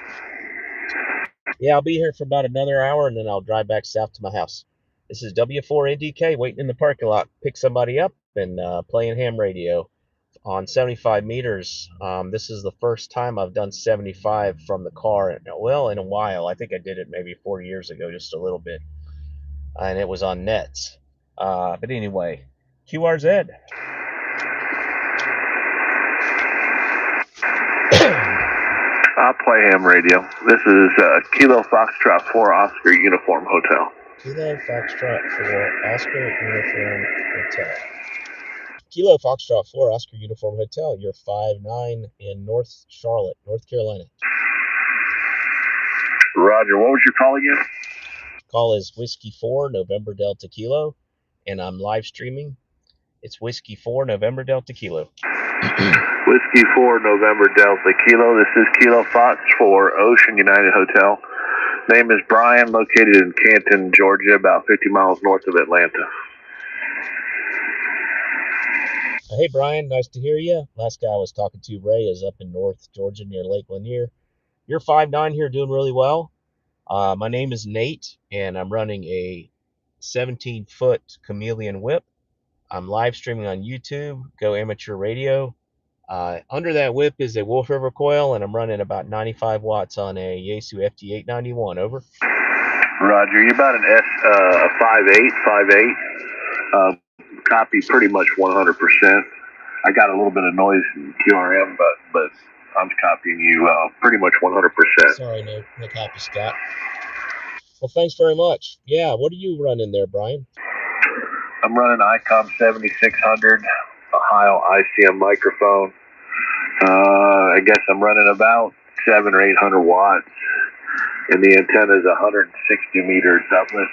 Yeah, I'll be here for about another hour, and then I'll drive back south to my house. This is W4NDK waiting in the parking lot. Pick somebody up and playing ham radio on 75 meters. This is the first time I've done 75 from the car, in a while. I think I did it maybe 4 years ago, just a little bit, and it was on nets. But anyway, QRZ. I'll play ham radio. This is Kilo Foxtrot 4 Oscar Uniform Hotel. Kilo Foxtrot 4 Oscar Uniform Hotel. Kilo Foxtrot 4 Oscar Uniform Hotel. You're 5'9" in North Charlotte, North Carolina. Roger. What was your call again? Call is Whiskey 4 November Delta Kilo, and I'm live streaming. It's Whiskey 4 November Delta Kilo. Whiskey 4 November Delta Kilo. This is Kilo Fox for Ocean United Hotel. Name is Brian, located in Canton, Georgia, about 50 miles north of Atlanta. Hey, Brian, nice to hear you. Last guy I was talking to, Ray, is up in North Georgia near Lake Lanier. You're 5'9" here, doing really well. My name is Nate, and I'm running a 17-foot chameleon whip. I'm live streaming on YouTube, Go Amateur Radio. Under that whip is a Wolf River coil, and I'm running about 95 watts on a Yaesu FT891. Over. Roger, you're about an a 5.8. Copy pretty much 100%. I got a little bit of noise in QRM, but I'm copying you pretty much 100%. Sorry, no copy, Scott. Well, thanks very much. Yeah, what are you running there, Brian? I'm running ICOM 7600, Ohio ICM microphone. I guess I'm running about 700 or 800 watts, and the antenna is a 160 meter doublet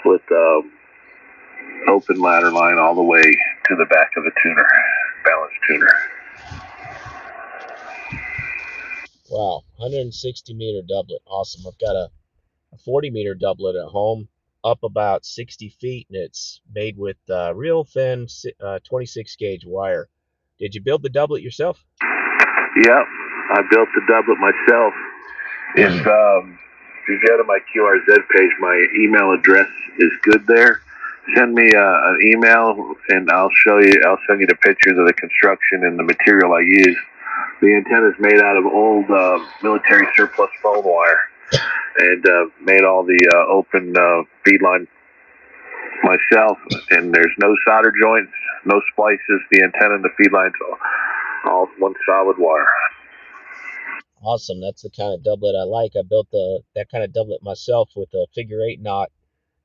with open ladder line all the way to the back of the tuner, balance tuner. Wow, 160 meter doublet. Awesome. I've got a 40 meter doublet at home, up about 60 feet, and it's made with real thin 26 gauge wire. Did you build the doublet yourself? Yep, I built the doublet myself. If you go to my QRZ page, my email address is good there. Send me an email, and I'll send you the pictures of the construction and the material I use. The antenna is made out of old military surplus phone wire, and made all the open feed line myself. And there's no solder joints, no splices. The antenna and the feed line's all one solid wire. Awesome. That's the kind of doublet I like. I built that kind of doublet myself with a figure 8 knot.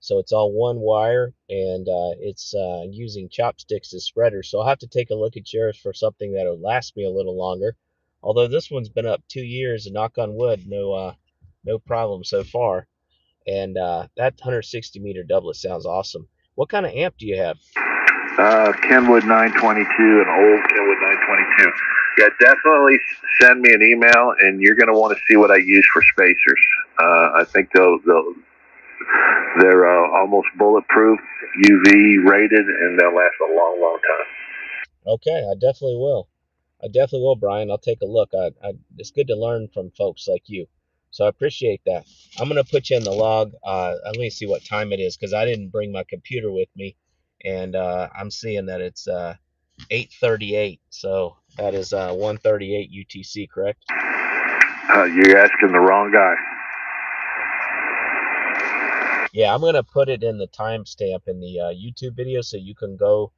So it's all one wire, and it's using chopsticks as spreaders. So I'll have to take a look at yours for something that will last me a little longer. Although this one's been up 2 years, and knock on wood, no problem so far. And that 160 meter doublet sounds awesome. What kind of amp do you have? Kenwood 922, an old Kenwood 922. Yeah, definitely send me an email, and you're going to want to see what I use for spacers. I think they're almost bulletproof, UV rated, and they'll last a long, long time. Okay, I definitely will. Brian. I'll take a look. It's good to learn from folks like you. So I appreciate that. I'm going to put you in the log. Let me see what time it is, because I didn't bring my computer with me. And I'm seeing that it's 8:38. So that is 1:38 UTC, correct? You're asking the wrong guy. Yeah, I'm going to put it in the timestamp in the YouTube video, so you can go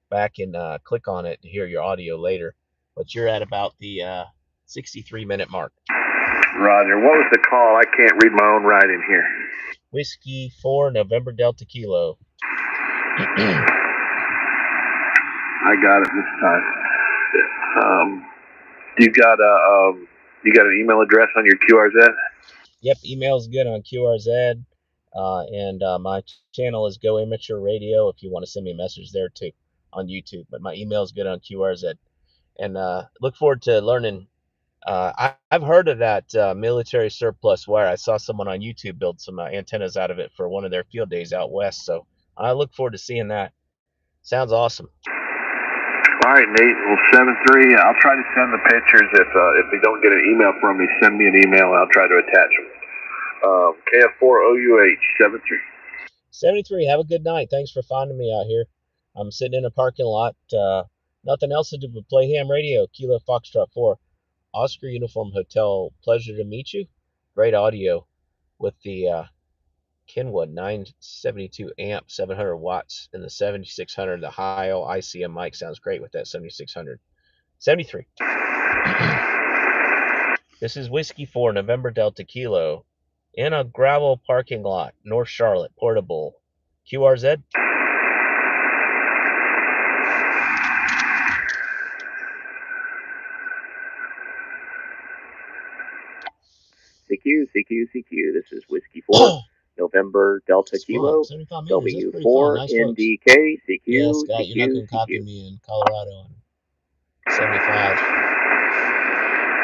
back and click on it to hear your audio later. But you're at about the 63-minute mark. Roger. What was the call? I can't read my own writing here. Whiskey 4 November Delta Kilo. I got it this time. You got an email address on your QRZ? Yep, email's good on QRZ. And my channel is GoAmateurRadio if you want to send me a message there too on YouTube. But my email is good on QRZ. And look forward to learning. I've heard of that military surplus wire. I saw someone on YouTube build some antennas out of it for one of their field days out west. So I look forward to seeing that. Sounds awesome. All right, Nate. Well, 7-3. I'll try to send the pictures. If you don't get an email from me, send me an email, and I'll try to attach them. KF4OUH 73. 73. Have a good night. Thanks for finding me out here. I'm sitting in a parking lot. Nothing else to do but play ham radio. Kilo Foxtrot 4. Oscar Uniform Hotel. Pleasure to meet you. Great audio with the Kenwood 972 amp, 700 watts, and the 7600. The Ohio ICM mic sounds great with that 7600. 73. This is Whiskey 4 November Delta Kilo in a gravel parking lot, North Charlotte, Portable. QRZ. CQ. This is Whiskey 4, November Delta Kilo, W4 NDK, CQ, yeah, Scott, CQ, you're not going to copy me in Colorado on 75.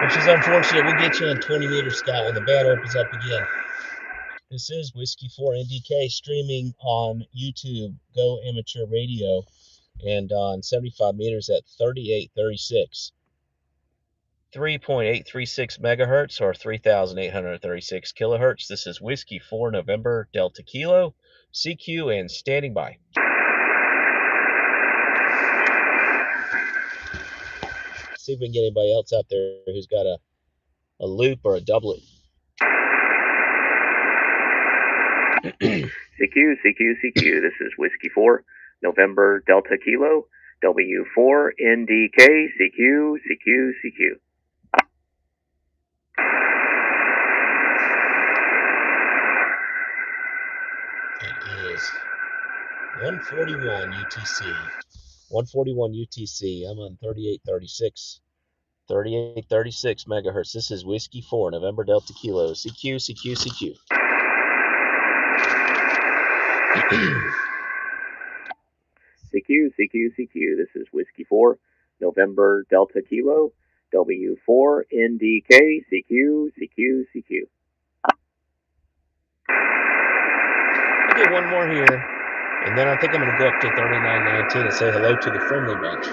Which is unfortunate. We'll get you on 20 meters, Scott, when the band opens up again. This is Whiskey 4 NDK streaming on YouTube, Go Amateur Radio, and on 75 meters at 3836. 3.836 megahertz or 3,836 kilohertz. This is Whiskey 4 November Delta Kilo, CQ, and standing by. See if we can get anybody else out there who's got a loop or a doublet. CQ, CQ, CQ. This is Whiskey 4, November Delta Kilo, W4 NDK, CQ, CQ, CQ. It is 141 UTC. 141 UTC. I'm on 3836. 3836 megahertz. This is Whiskey 4, November Delta Kilo. CQ, CQ, CQ. CQ, CQ, CQ. This is Whiskey 4, November Delta Kilo, W4 NDK, CQ, CQ, CQ. I'll get one more here, and then I think I'm going to go up to 3919 and say hello to the friendly bunch.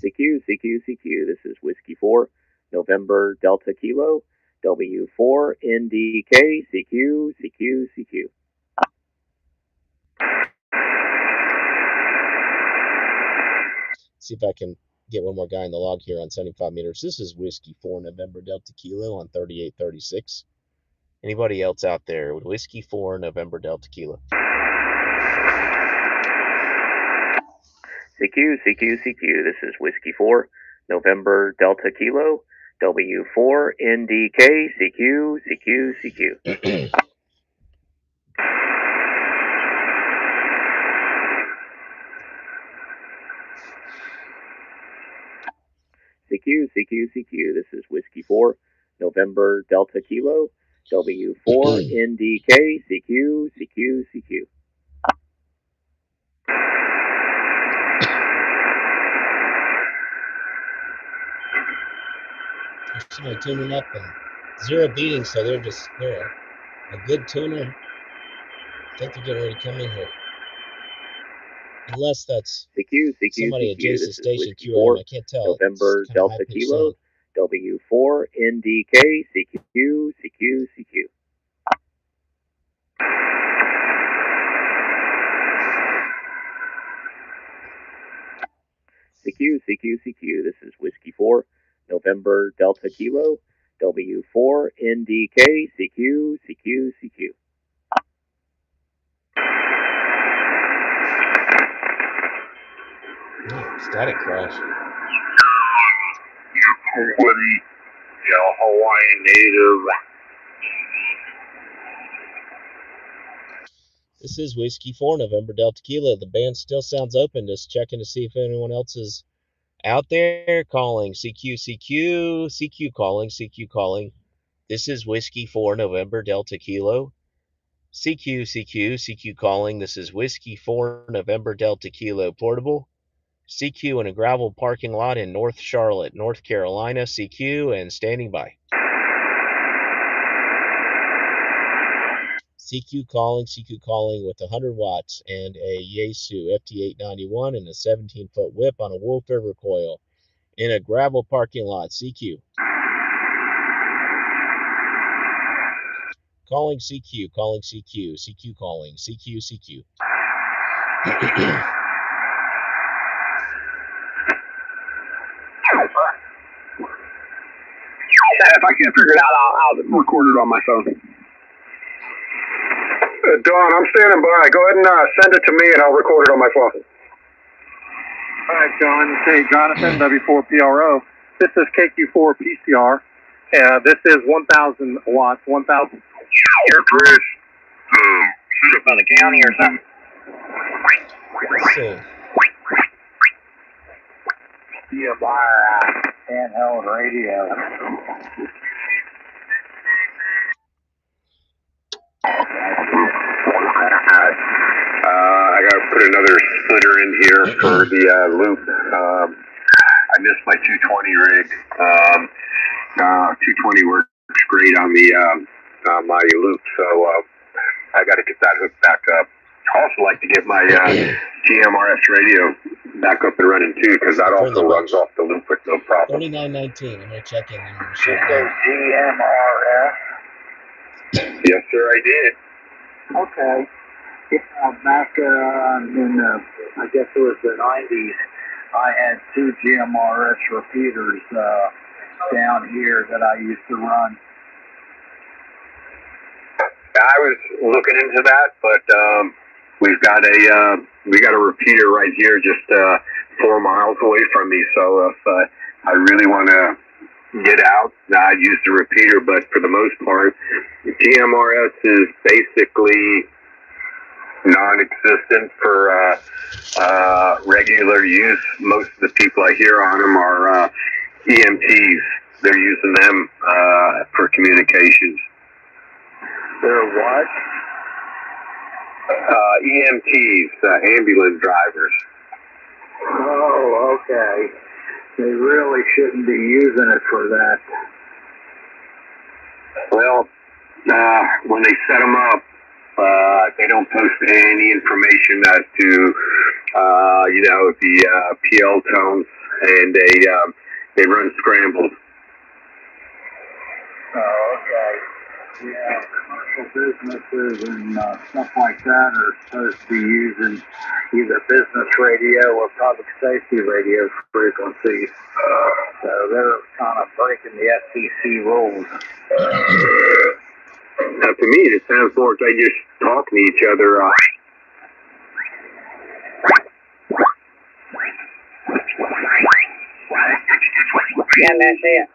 CQ, CQ, CQ. This is Whiskey 4, November Delta Kilo, W4 NDK, CQ, CQ, CQ. See if I can get one more guy in the log here on 75 meters. This is Whiskey 4, November Delta Kilo on 3836. Anybody else out there with Whiskey 4, November Delta Kilo? CQ, CQ, CQ. This is Whiskey 4, November Delta Kilo, W4 NDK, CQ, CQ, CQ. CQ, CQ, CQ. This is Whiskey 4, November Delta Kilo, W4 NDK, CQ, CQ, CQ. Somebody tuning up and zero beating, so they're a good tuner. I think they're getting ready to come in here. Unless that's CQ, CQ, somebody CQ. adjacent This station is Whiskey QRM. 4, I can't tell. November It's kind of Delta high-pitched Kilo, sound. W4 NDK, CQ, CQ, CQ. CQ, CQ, CQ. This is Whiskey 4, November Delta Kilo, W4 NDK, CQ, CQ, CQ. Static crash. Woody, Hawaiian native. This is Whiskey 4, November Delta Kilo. The band still sounds open. Just checking to see if anyone else is out there calling. CQ, CQ, CQ calling, CQ calling. This is Whiskey 4, November Delta Kilo. CQ, CQ, CQ calling. This is Whiskey 4, November Delta Kilo Portable. CQ in a gravel parking lot in North Charlotte, North Carolina. CQ and standing by. CQ calling with 100 watts and a Yaesu FT891 and a 17-foot whip on a Wolf River coil in a gravel parking lot. CQ. Calling CQ, calling CQ, CQ calling, CQ, CQ. If I can't figure it out, I'll record it on my phone. Don, I'm standing by. Go ahead and send it to me, and I'll record it on my phone. All right, John. Hey, Jonathan, W4PRO. This is KQ4 PCR. This is 1,000 watts, 1,000. Here, Chris. From the county or something? Let's see. Yeah, by handheld radio. I got to put another splitter in here for the loop. I missed my 220 rig. 220 works great on the my loop, so I got to get that hooked back up. I also like to get my GMRS radio back up and running too, because that also runs off the loop with no problem. 3919. I'm going to check in. GMRS? Yes, sir, I did. Okay. Yeah, back in, I guess it was the 90s, I had 2 GMRS repeaters down here that I used to run. I was looking into that, but we got a repeater right here, just 4 miles away from me. So if I really want to get out, I use the repeater. But for the most part, TMRS is basically non-existent for regular use. Most of the people I hear on them are EMTs. They're using them for communications. They're what? EMTs, ambulance drivers. Oh, okay. They really shouldn't be using it for that. Well, when they set them up, they don't post any information as to, the PL tones, and they run scrambled. Oh, okay. Yeah, commercial businesses and stuff like that are supposed to be using either business radio or public safety radio frequencies. So they're kind of breaking the FCC rules. Now, to me, it sounds more like they just talking to each other. Yeah, that's it.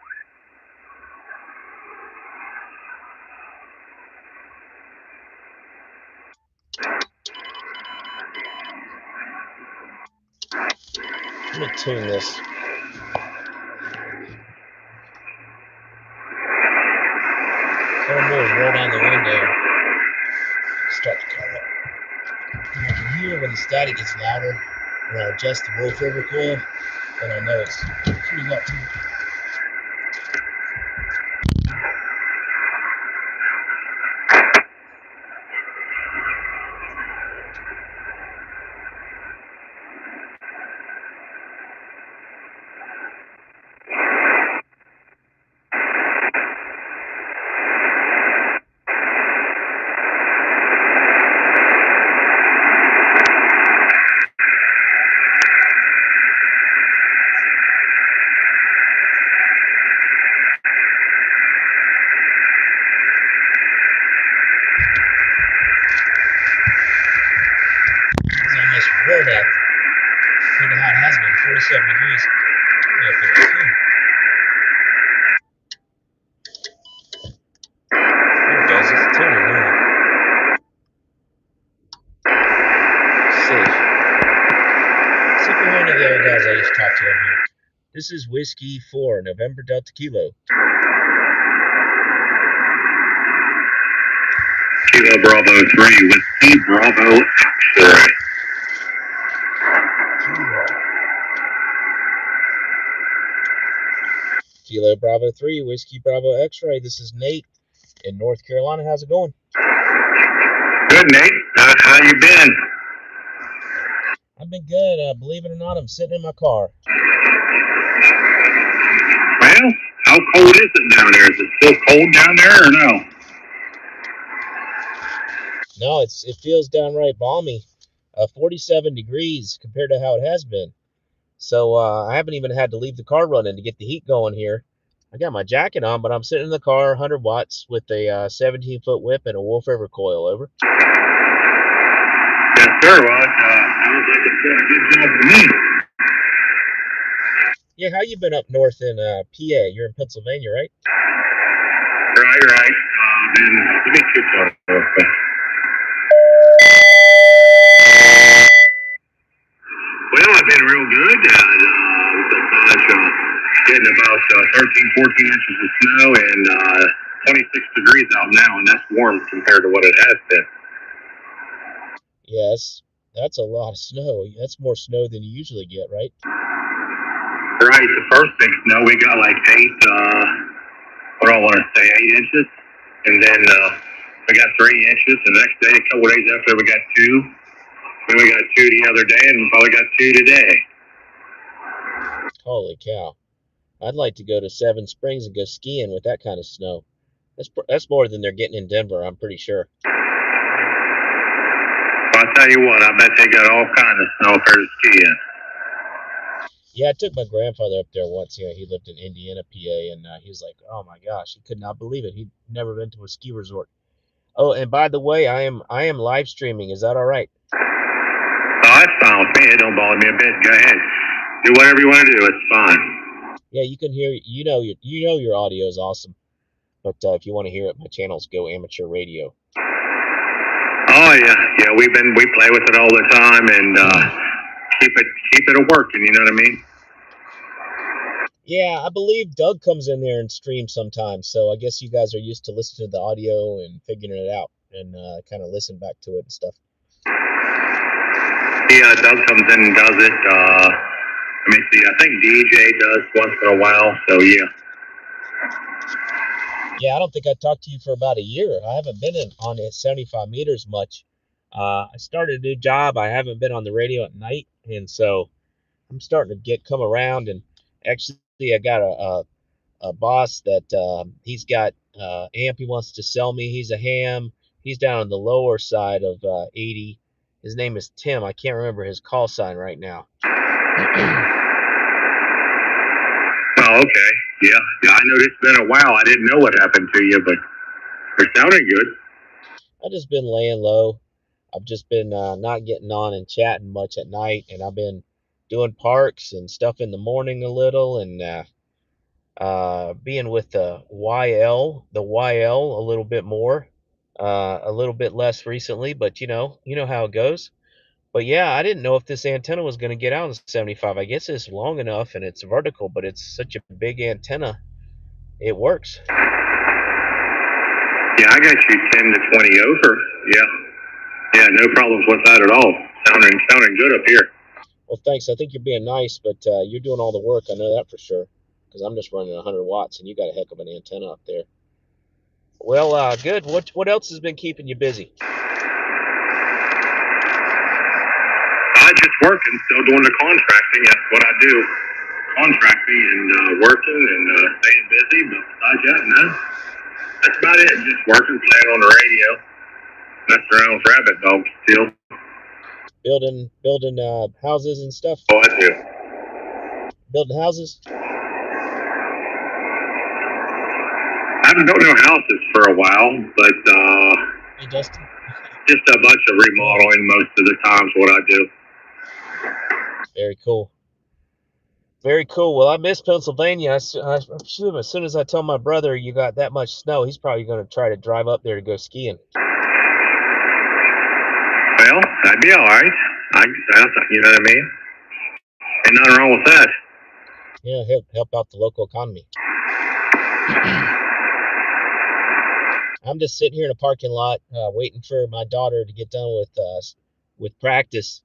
Let me tune this. So I'm going to roll down the window. Start the car up. And I can hear when the static gets louder. When I adjust the roll over coil, then I know it's pretty up to it. Rolled up compared to how it has been, 47 degrees. Yeah, there it goes, it's tuning now. See if we hear any of the other guys I used to talk to on here. This is Whiskey 4, November Delta Kilo. Kilo Bravo 3, Whiskey Bravo X-ray. Kilo Bravo 3, Whiskey Bravo X-ray. This is Nate in North Carolina. How's it going? Good, Nate. How you been? I've been good. Believe it or not, I'm sitting in my car. Well, how cold is it down there? Is it still cold down there or no? No, it feels downright balmy. 47 degrees compared to how it has been. So I haven't even had to leave the car running to get the heat going here. I got my jacket on, but I'm sitting in the car, 100 watts, with a 17-foot whip and a Wolf River coil. Over. Yes, sir. Well, it sounds like it's doing a good job for me. Yeah, how you been up north in PA? You're in Pennsylvania, right? Right. Let me keep going. Well, I've been real good. Getting about 13, 14 inches of snow and 26 degrees out now, and that's warm compared to what it has been. Yes, that's a lot of snow. That's more snow than you usually get, right? Right. The first big snow, we got like 8 inches. And then we got 3 inches. The next day, a couple days after, we got 2. Then we got 2 the other day, and we probably got 2 today. Holy cow. I'd like to go to Seven Springs and go skiing with that kind of snow. That's more than they're getting in Denver, I'm pretty sure. Well, I'll tell you what, I bet they got all kinds of snow for skiing. Yeah, I took my grandfather up there once. He lived in Indiana, PA, and he was like, oh my gosh, he could not believe it. He'd never been to a ski resort. Oh, and by the way, I am live streaming. Is that all right? Oh, that's fine with me. It don't bother me a bit. Go ahead. Do whatever you want to do. It's fine. Yeah, you can hear. You know your audio is awesome. But if you want to hear it, my channel's GoAmateurRadio. Oh yeah. We play with it all the time and keep it working. You know what I mean? Yeah, I believe Doug comes in there and streams sometimes. So I guess you guys are used to listening to the audio and figuring it out and kind of listen back to it and stuff. Yeah, Doug comes in and does it. Let me see. I think DJ does once in a while. So yeah. Yeah, I don't think I talked to you for about a year. I haven't been on at 75 meters much. I started a new job. I haven't been on the radio at night, and so I'm starting to come around. And actually, I got a boss that he's got amp he wants to sell me. He's a ham. He's down on the lower side of 80. His name is Tim. I can't remember his call sign right now. Oh, okay. Yeah. I know it's been a while. I didn't know what happened to you, but you're sounding good. I've just been laying low. I've just been not getting on and chatting much at night, and I've been doing parks and stuff in the morning a little, and being with the YL a little bit more, a little bit less recently, but you know how it goes. But yeah, I didn't know if this antenna was going to get out in 75. I guess it's long enough and it's vertical, but it's such a big antenna. It works. Yeah, I got you 10 to 20 over. Yeah, no problems with that at all. Sounding good up here. Well, thanks. I think you're being nice, but you're doing all the work. I know that for sure, because I'm just running 100 watts, and you got a heck of an antenna up there. Well, good. What else has been keeping you busy? I just working, still doing the contracting. That's what I do. Contracting and working and staying busy. But besides that, no. That's about it. Just working, playing on the radio. Messing around with rabbit dogs still. Building houses and stuff. Oh, I do. Building houses. I haven't built no houses for a while, but Hey, Justin. just a bunch of remodeling most of the times. What I do. Very cool. Very cool. Well, I miss Pennsylvania. I assume as soon as I tell my brother you got that much snow, he's probably going to try to drive up there to go skiing. Well, that'd be all right. You know what I mean? Ain't nothing wrong with that. Yeah, help out the local economy. I'm just sitting here in a parking lot waiting for my daughter to get done with practice.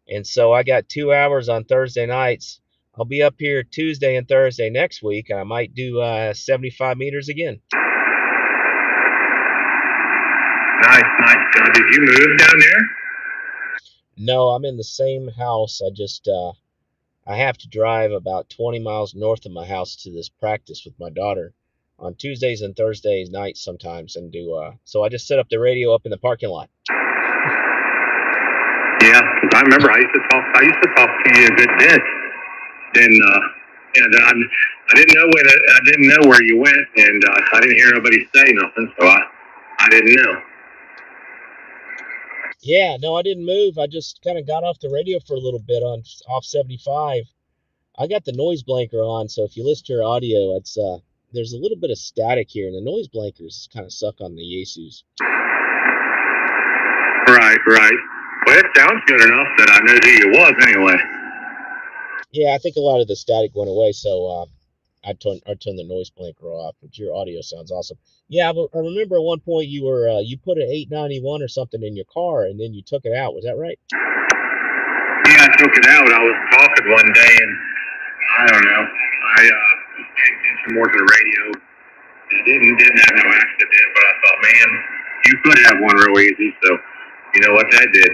And so I got 2 hours on Thursday nights. I'll be up here Tuesday and Thursday next week. I might do 75 meters again. Nice. Did you move down there? No, I'm in the same house. I have to drive about 20 miles north of my house to this practice with my daughter on Tuesdays and Thursdays nights sometimes, and so I just set up the radio up in the parking lot. Yeah, because I remember I used to talk to you a good bit. Then I didn't know where you went, and I didn't hear nobody say nothing, so I didn't know. Yeah, no, I didn't move. I just kind of got off the radio for a little bit off 75. I got the noise blanker on, so if you listen to your audio, it's there's a little bit of static here, and the noise blankers kind of suck on the Yaesus. Right. Well, it sounds good enough that I know who you was anyway. Yeah, I think a lot of the static went away, so I turned the noise blanker off. But your audio sounds awesome. Yeah, I remember at one point you put an 891 or something in your car, and then you took it out. Was that right? Yeah, I took it out. I was talking one day, and I don't know. I was paying attention more to the radio. It didn't have no accident, but I thought, man, you could have one real easy. So, you know what that did?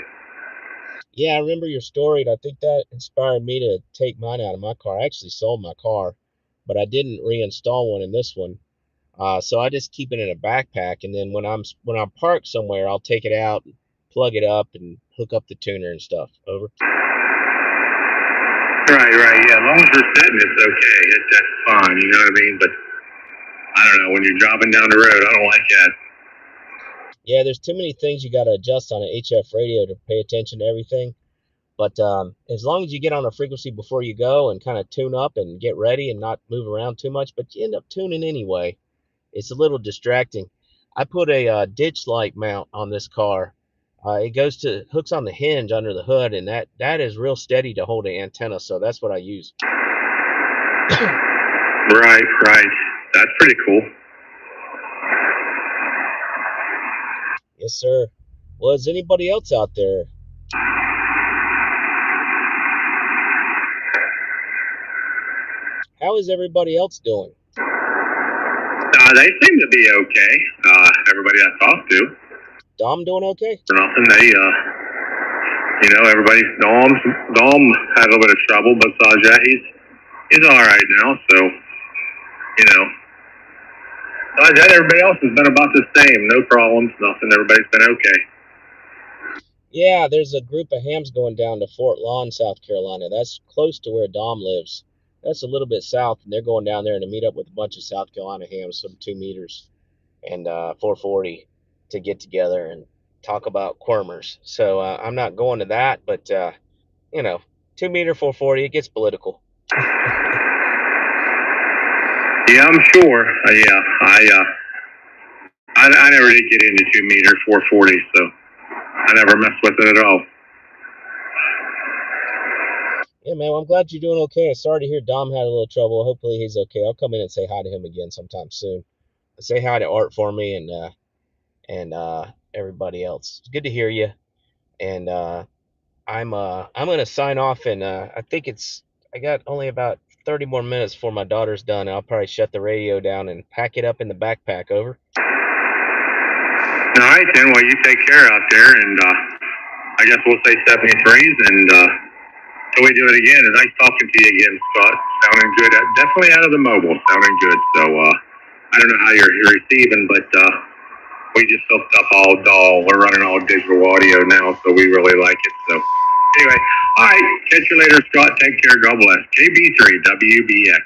Yeah, I remember your story, and I think that inspired me to take mine out of my car. I actually sold my car, but I didn't reinstall one in this one. So I just keep it in a backpack, and then when I'm parked somewhere, I'll take it out, plug it up, and hook up the tuner and stuff. Over. Right. Yeah, as long as you're sitting, it's okay. That's fine. You know what I mean? But I don't know, when you're driving down the road, I don't like that. Yeah, there's too many things you got to adjust on an HF radio to pay attention to everything. But as long as you get on a frequency before you go and kind of tune up and get ready and not move around too much, but you end up tuning anyway. It's a little distracting. I put a ditch light mount on this car. It hooks on the hinge under the hood, and that is real steady to hold an antenna. So that's what I use. Right. That's pretty cool. Yes, sir. Well, is anybody else out there? How is everybody else doing? They seem to be okay. Everybody I talked to. Dom doing okay? For nothing. They, everybody. Dom had a little bit of trouble, but yeah, he's all right now. So, besides that, everybody else has been about the same. No problems, nothing. Everybody's been okay. Yeah, there's a group of hams going down to Fort Lawn, South Carolina. That's close to where Dom lives. That's a little bit south, and they're going down there to meet up with a bunch of South Carolina hams, some 2 meters and 440 to get together and talk about quirmers. So I'm not going to that, but 2 meter 440, it gets political. Yeah, I'm sure. I never did get into 2 meter 440, so I never messed with it at all. Yeah, man, well, I'm glad you're doing okay. Sorry to hear Dom had a little trouble. Hopefully he's okay. I'll come in and say hi to him again sometime soon. Say hi to Art for me and everybody else. It's good to hear you. And I'm gonna sign off, and I think I got only about 30 more minutes before my daughter's done. I'll probably shut the radio down and pack it up in the backpack. Over. All right, then. Well, you take care out there, and I guess we'll say 73s, and till we do it again. It's nice talking to you again, Scott. Sounding good. Definitely out of the mobile. Sounding good. So I don't know how you're receiving, but we just hooked up all DAW. We're running all digital audio now, so we really like it. So anyway, all right. Catch you later, Scott. Take care. God bless. KB3 WBX.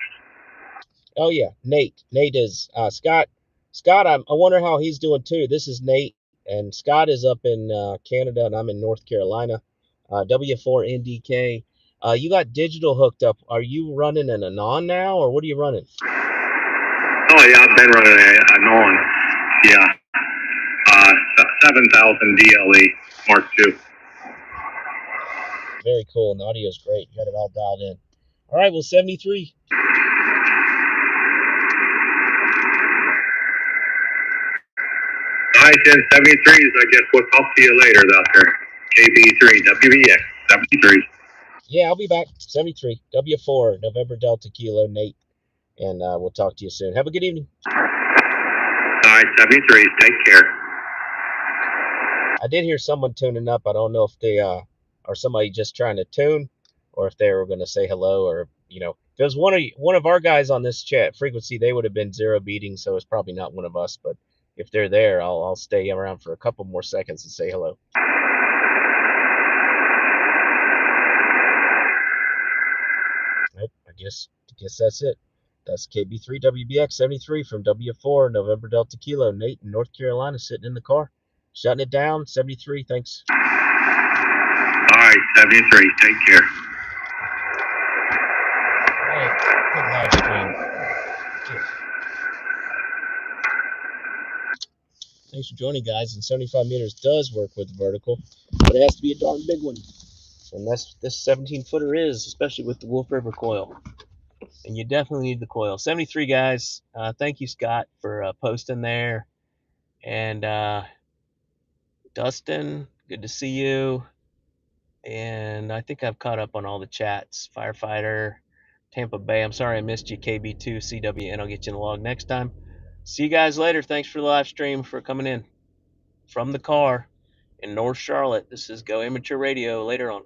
Oh yeah, Nate. Nate is Scott. Scott, I wonder how he's doing too. This is Nate, and Scott is up in Canada, and I'm in North Carolina. W4NDK. You got digital hooked up. Are you running an Anon now, or what are you running? Oh yeah, I've been running a Anon. Yeah, 7000 DLE Mark II. Very cool, and the audio is great. You got it all dialed in. All right, well, 73. All right, then, 73s. I guess we'll talk to you later, Doctor. KB3 WBX 73. Yeah, I'll be back. 73 W4 November Delta Kilo Nate, and we'll talk to you soon. Have a good evening. All right, 73s. Take care. I did hear someone tuning up. I don't know if they are somebody just trying to tune, or if they were going to say hello, or if it was one of our guys on this chat frequency, they would have been zero beating, so it's probably not one of us. But if they're there, I'll stay around for a couple more seconds and say hello. Nope, I guess that's it. That's KB3 WBX 73 from W4 November Delta Kilo. Nate in North Carolina sitting in the car, shutting it down. 73. Thanks. All right, 73. Take care. All right, good live stream. Thanks for joining, guys. And 75 meters does work with vertical, but it has to be a darn big one. And this 17-footer is, especially with the Wolf River coil. And you definitely need the coil. 73, guys. Thank you, Scott, for posting there. And Dustin, good to see you. And I think I've caught up on all the chats. Firefighter, Tampa Bay. I'm sorry I missed you, KB2, CWN. I'll get you in the log next time. See you guys later. Thanks for the live stream, for coming in from the car in North Charlotte. This is GoAmateurRadio. Later on.